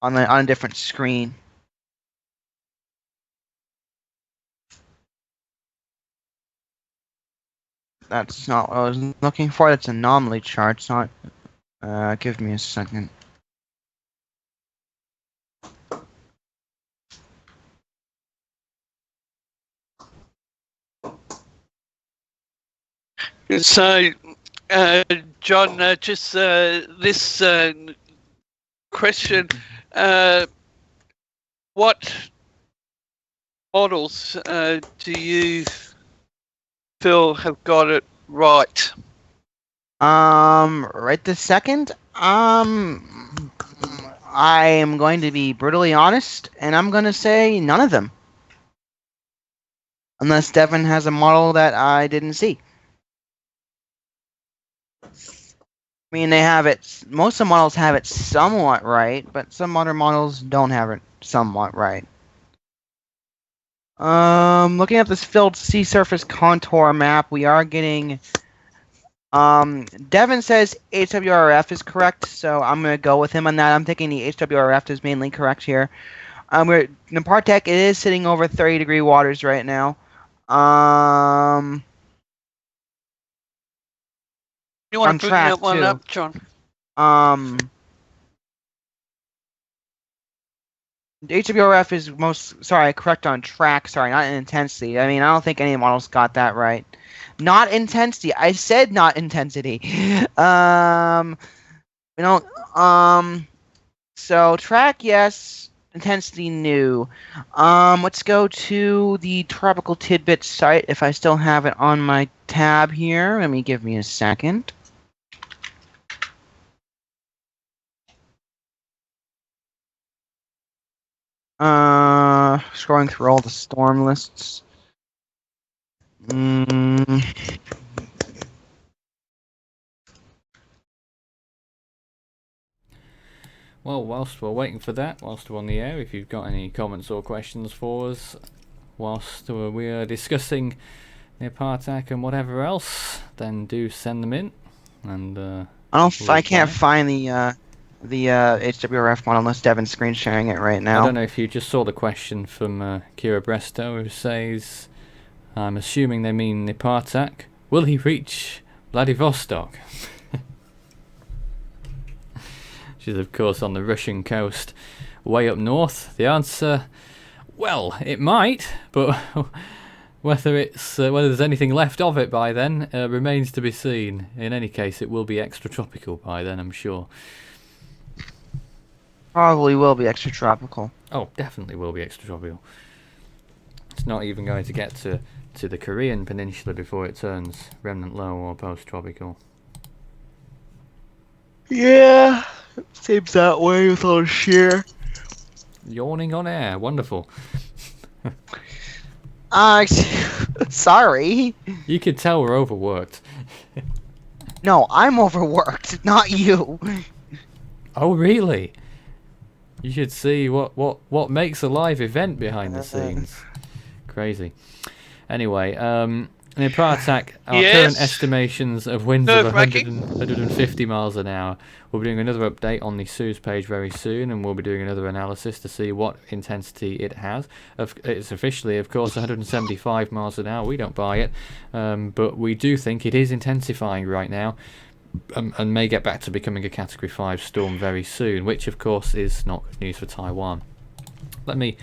on a different screen. That's not what I was looking for. That's anomaly charts. Not. Give me a second. So, John, just this question, what models do you feel have got it right? Right this second, I am going to be brutally honest, and I'm going to say none of them. Unless Devin has a model that I didn't see. I mean, they have it. Most of the models have it somewhat right, but some other models don't have it somewhat right. Looking at this filled sea surface contour map, we are getting. Devin says HWRF is correct, so I'm gonna go with him on that. I'm thinking the HWRF is mainly correct here. Nepartac, it is sitting over 30-degree waters right now. You want to bring that one too. up, John? The HWRF is correct on track. Sorry, not in intensity. I mean, I don't think any models got that right. Not intensity. I said not intensity. We don't. So track, yes. Intensity, new. Let's go to the Tropical Tidbit site if I still have it on my tab here. Give me a second. Scrolling through all the storm lists. Well, whilst we're waiting for that, whilst we're on the air, if you've got any comments or questions for us, whilst we are discussing Nepartac and whatever else, then do send them in. And I can't find the HWRF one unless Devin's screen sharing it right now. I don't know if you just saw the question from Kira Bresto, who says, I'm assuming they mean Nepartac. Will he reach Vladivostok? She's of course on the Russian coast, way up north. The answer, well, it might, but whether there's anything left of it by then remains to be seen. In any case, it will be extratropical by then, I'm sure. Probably will be extratropical. Oh, definitely will be extratropical. It's not even going to get to the Korean peninsula before it turns remnant low or post-tropical. Yeah, seems that way with all sheer. Yawning on air, wonderful. Sorry. You could tell we're overworked. No, I'm overworked, not you. Oh, really? You should see what makes a live event behind the scenes. Crazy. Anyway, Nepartac, our current estimations of winds of 150 miles an hour. We'll be doing another update on the Suez page very soon, and we'll be doing another analysis to see what intensity it has. It's officially, of course, 175 miles an hour. We don't buy it, but we do think it is intensifying right now, and may get back to becoming a Category 5 storm very soon, which, of course, is not good news for Taiwan. Let me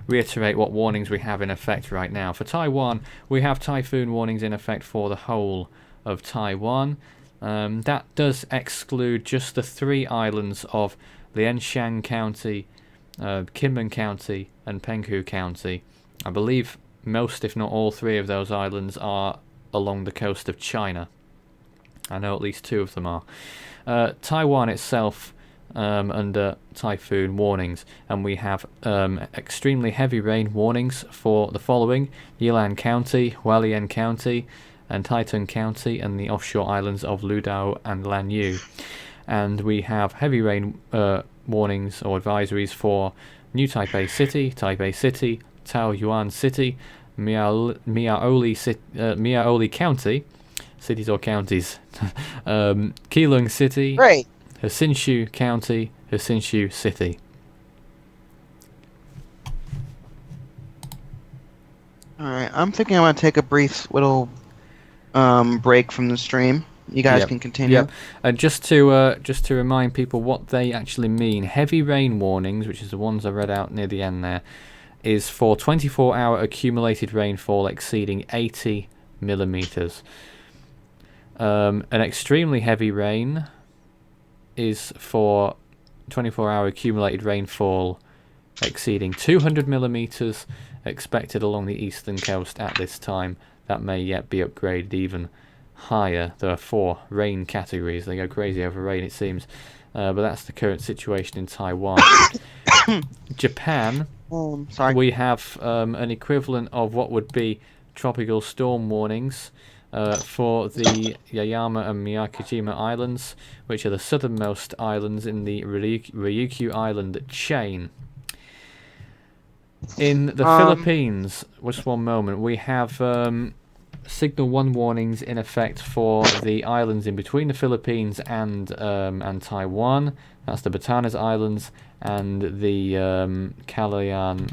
reiterate what warnings we have in effect right now. For Taiwan, we have typhoon warnings in effect for the whole of Taiwan. That does exclude just the 3 islands of Lianshan County, Kinmen County, and Penghu County. I believe most, if not all 3 of those islands are along the coast of China. I know at least 2 of them are. Taiwan itself under typhoon warnings, and we have extremely heavy rain warnings for the following: Yilan County, Hualien County, and Taitung County, and the offshore islands of Ludao and Lanyu. And we have heavy rain warnings or advisories for New Taipei City, Taoyuan City, Miaoli County, cities or counties, Keelung City, Great. Hsinchu County, Hsinchu City. Alright, I'm thinking I'm going to take a brief little break from the stream. You guys can continue. Yep. And just to remind people what they actually mean, heavy rain warnings, which is the ones I read out near the end there, is for 24-hour accumulated rainfall exceeding 80 millimeters. An extremely heavy rain is for 24-hour accumulated rainfall exceeding 200 millimeters expected along the eastern coast at this time. That may yet be upgraded even higher. There are 4 rain categories. They go crazy over rain, it seems. But that's the current situation in Taiwan. Japan, we have an equivalent of what would be tropical storm warnings for the Yayama and Miyakijima Islands, which are the southernmost islands in the Ryukyu Island chain. In the Philippines, just one moment, we have Signal 1 warnings in effect for the islands in between the Philippines and Taiwan. That's the Batanes Islands and the Calayan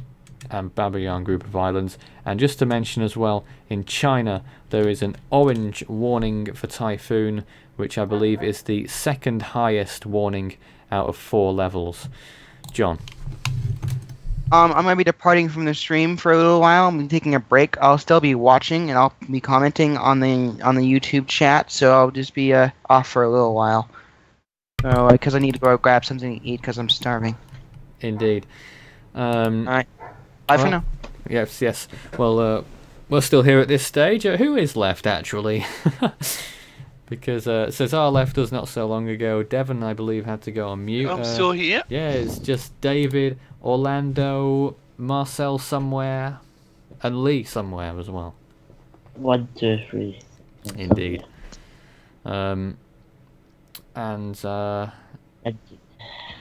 and Babayan group of islands. And just to mention as well, in China there is an orange warning for typhoon, which I believe is the 2nd highest warning out of 4 levels. John. I'm gonna be departing from the stream for a little while. I'm taking a break. I'll still be watching and I'll be commenting on the YouTube chat. So I'll just be off for a little while. So because I need to go grab something to eat because I'm starving. Indeed. Alright. Bye for well, now. Yes. Well, we're still here at this stage. Who is left, actually? Because Cesar left us not so long ago. Devon, I believe, had to go on mute. I'm still here. Yeah, it's just David, Orlando, Marcel somewhere, and Lee somewhere as well. 1, 2, 3. Indeed.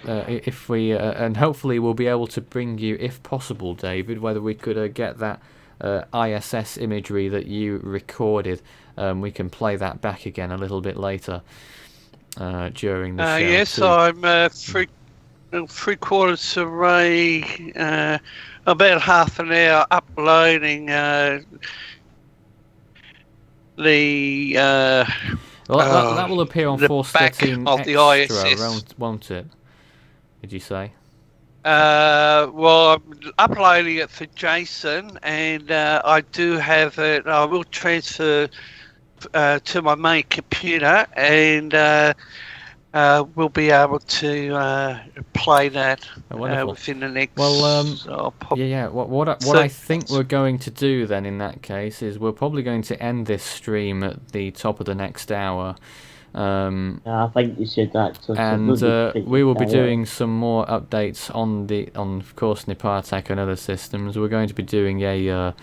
If we and hopefully we'll be able to bring you, if possible, David, whether we could get that ISS imagery that you recorded, we can play that back again a little bit later during the show. Yes, too. I'm three-quarters away, about half an hour uploading the Well, that will appear on the Force back 13 of the Extra, ISS. won't it? Did you say? Well, I'm uploading it for Jason, and I do have it. I will transfer to my main computer, and we'll be able to play that within the next. Well, yeah. What I think we're going to do then in that case is we're probably going to end this stream at the top of the next hour. I think you should actually. And we will be doing some more updates on of course, Nepartac and other systems. We're going to be doing a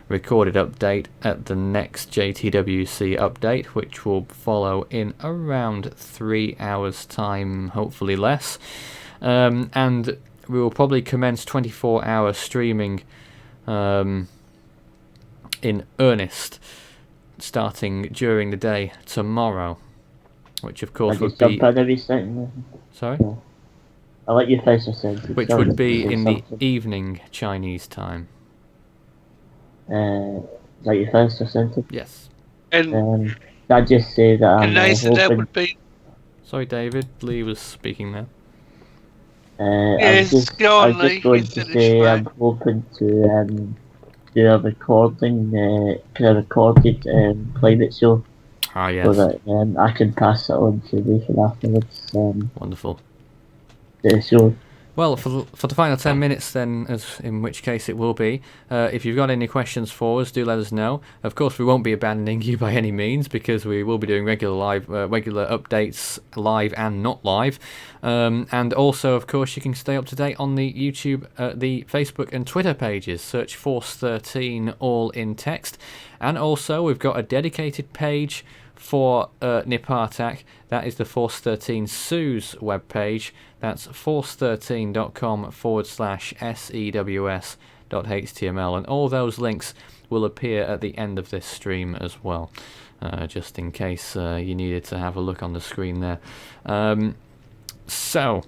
recorded update at the next JTWC update, which will follow in around 3 hours' time, hopefully less. And we will probably commence 24-hour streaming in earnest, starting during the day tomorrow. Which of course would be... Sorry? I'll let you finish your sentence. Which would be in the evening Chinese time. Is that your first sentence? Yes. And I just say that I'm Nathan, that would be... Sorry, David. Lee was speaking there. Yes, go on, Lee. I was just going to say I'm hoping to do a recording, kind of recorded climate show. Ah, yes. So that I can pass it on to Nathan afterwards. Wonderful. The show. Well, for the final 10 minutes then, in which case it will be, if you've got any questions for us, do let us know. Of course, we won't be abandoning you by any means, because we will be doing regular updates, live and not live. And also, of course, you can stay up to date on the YouTube, the Facebook and Twitter pages. Search Force 13 all in text. And also, we've got a dedicated page for Nepartac. That is the Force 13 Sue's webpage. That's force13.com/sews.html, and all those links will appear at the end of this stream as well, just in case you needed to have a look on the screen there. So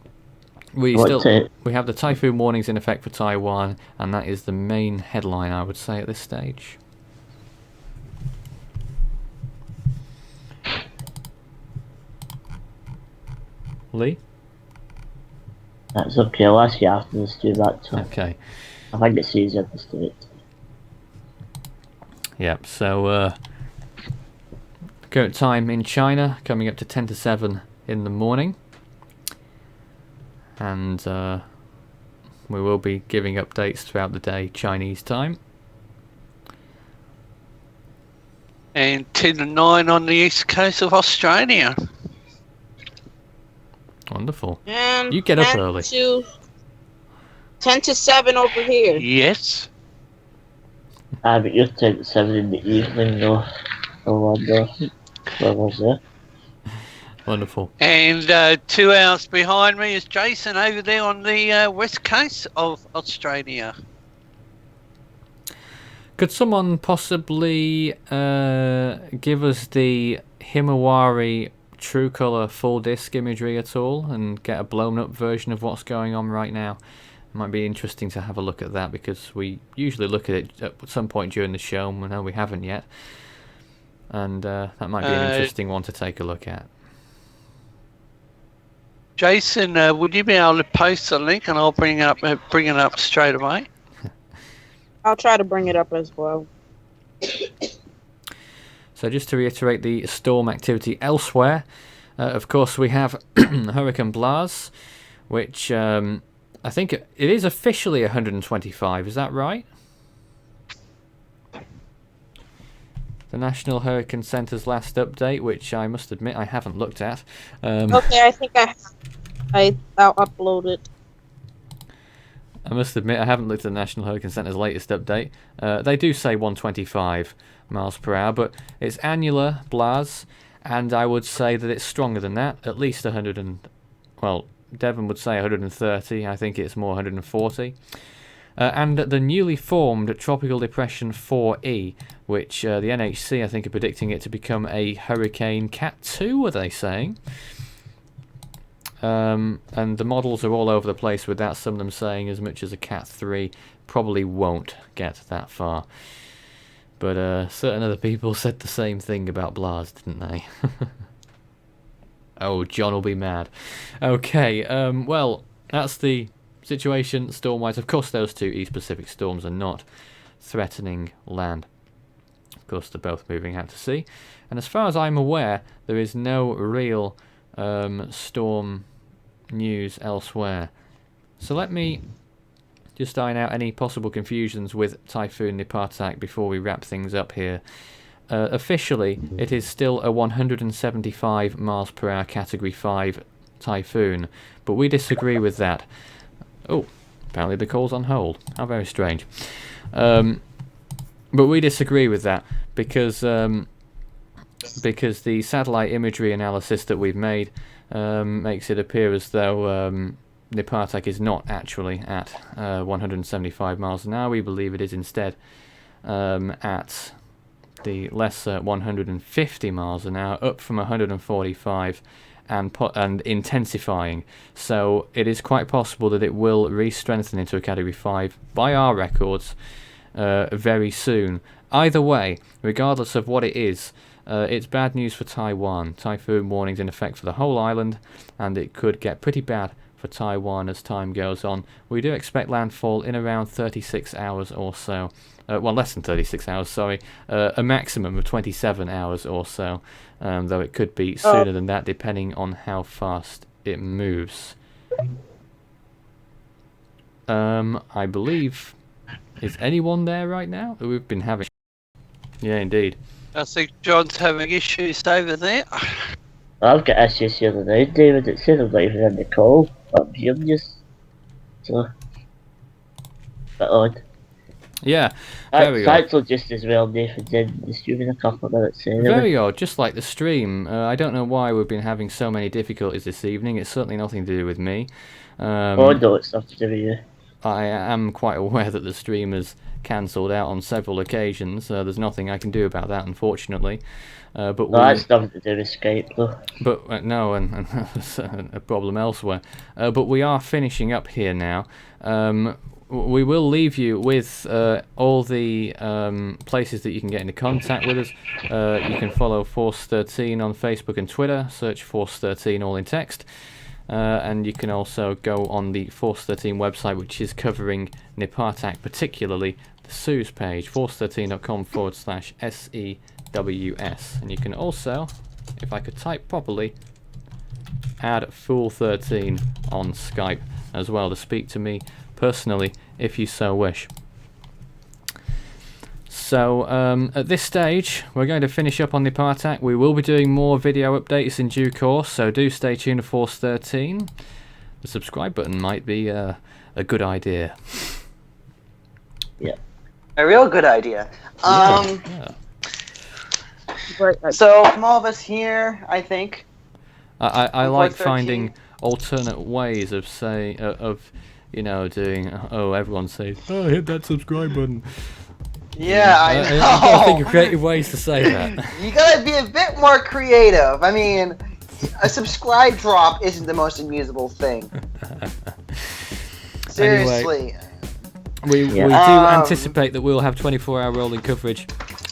we have the typhoon warnings in effect for Taiwan, and that is the main headline, I would say, at this stage. Lee? That's okay, I'll ask you after this do that too. Okay. I think it's easier to do it. Yep, so current time in China coming up to 10 to 7 in the morning. And we will be giving updates throughout the day Chinese time. And 10 to 9 on the east coast of Australia. Wonderful. And you get up early. 10 to 7 over here. Yes. But you're 10 to 7 in the evening though. Where was it? Wonderful. And 2 hours behind me is Jason over there on the west coast of Australia. Could someone possibly give us the Himawari true color full disc imagery at all and get a blown up version of what's going on right now? It might be interesting to have a look at that, because we usually look at it at some point during the show, and we know we haven't yet, and that might be an interesting one to take a look at. Jason, would you be able to post the link and I'll bring it up straight away? I'll try to bring it up as well. So just to reiterate the storm activity elsewhere, of course we have Hurricane Blas, which I think it is officially 125, is that right? The National Hurricane Centre's last update, which I must admit I haven't looked at. Okay, I think I'll upload it. I must admit I haven't looked at the National Hurricane Centre's latest update. They do say 125 miles per hour, but it's annular Blas, and I would say that it's stronger than that, at least 100 and... well, Devon would say 130, I think it's more 140. And the newly formed Tropical Depression 4E, which the NHC I think are predicting it to become a Hurricane Cat 2, are they saying? And the models are all over the place with that, some of them saying as much as a Cat 3 probably won't get that far. But certain other people said the same thing about Blas, didn't they? Oh, John will be mad. Okay, well, that's the situation storm-wise. Of course, those two East Pacific storms are not threatening land. Of course, they're both moving out to sea. And as far as I'm aware, there is no real storm news elsewhere. So let me just iron out any possible confusions with Typhoon Nepartak before we wrap things up here. Officially, it is still a 175 miles per hour Category 5 typhoon, but we disagree with that. Oh, apparently the call's on hold. How very strange. But we disagree with that because the satellite imagery analysis that we've made makes it appear as though Nepartak is not actually at 175 miles an hour. We believe it is instead at the lesser 150 miles an hour, up from 145, and intensifying. So it is quite possible that it will re-strengthen into a Category 5 by our records very soon. Either way, regardless of what it is, it's bad news for Taiwan. Typhoon warnings in effect for the whole island, and it could get pretty bad for Taiwan as time goes on. We do expect landfall in around 36 hours or so. Well, less than 36 hours, sorry. A maximum of 27 hours or so, though it could be sooner than that, depending on how fast it moves. I believe... Is anyone there right now? We've been having... Yeah, indeed. I think John's having issues over there. I've got issues the other night, David. It said I'm not even in the call. I'm here just... So... Bit odd. Yeah, very odd. Actually, just as well, Nathan's in the stream in a couple of minutes anyway. Very odd, just like the stream. I don't know why we've been having so many difficulties this evening. It's certainly nothing to do with me. Oh no, it's nothing to do with you. I am quite aware that the stream has cancelled out on several occasions. There's nothing I can do about that, unfortunately. But no, that's nothing to do with Skype, though. But no, and that's a problem elsewhere. But we are finishing up here now. We will leave you with all the places that you can get into contact with us. You can follow Force 13 on Facebook and Twitter. Search Force 13 all in text. And you can also go on the Force 13 website, which is covering Nepartac, particularly the SUS page, force13.com/SEWS. And you can also, if I could type properly, add Fool13 on Skype as well to speak to me personally if you so wish. So at this stage we're going to finish up on Nepartac. We will be doing more video updates in due course, so do stay tuned to Force 13. The subscribe button might be a good idea. Yeah, A real good idea. Yeah. So from all of us here, I think I like 13. finding alternate ways of doing. Oh, everyone says, "Oh, hit that subscribe button." Yeah, I know. I've got to think of creative ways to say that. You gotta be a bit more creative. I mean, a subscribe drop isn't the most amusable thing. Seriously. We do anticipate that we'll have 24-hour rolling coverage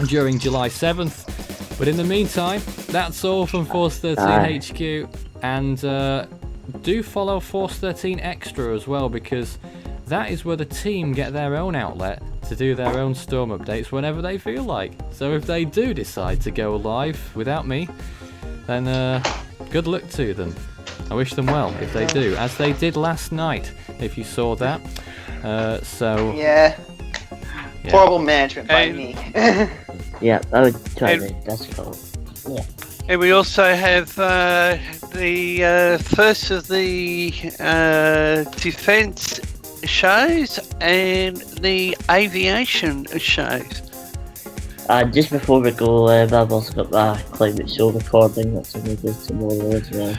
during July 7th. But in the meantime, that's all from Force 13 HQ. And do follow Force 13 Extra as well, because that is where the team get their own outlet to do their own Storm updates whenever they feel like. So if they do decide to go live without me, then good luck to them. I wish them well if they do, as they did last night, if you saw that. Yeah. Horrible management by me. Yeah, I would try to. That's cool. Yeah. And we also have the first of the defense shows and the aviation shows. Just before we go, I've also got my climate show recording that's going to do tomorrow as well.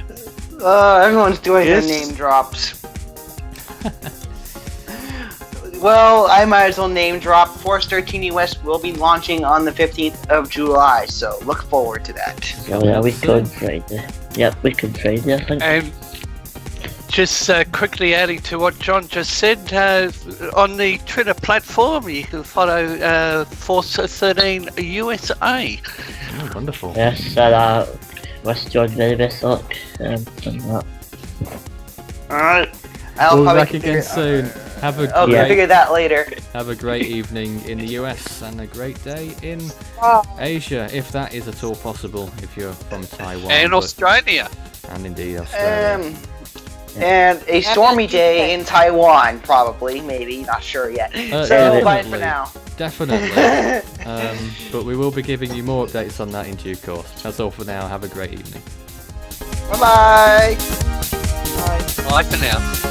Everyone's doing Yes. their name drops. Well, I might as well name drop. Force 13 US will be launching on the 15th of July, so look forward to that. So yeah, we could Friday. Yep, we could Friday, I think. And just quickly adding to what John just said, on the Twitter platform you can follow Force 13 USA. Oh, wonderful. Yes, and wish John very best luck on that. Alright. I'll We'll be probably back again soon. Have a Okay, great, figure that later. have a great evening in the US and a great day in Asia, if that is at all possible, if you're from Taiwan. And but- Australia. And indeed Australia. And a stormy day in Taiwan, probably, maybe, not sure yet. So, bye for now. Definitely. But we will be giving you more updates on that in due course. That's all for now. Have a great evening. Bye-bye. Bye for now.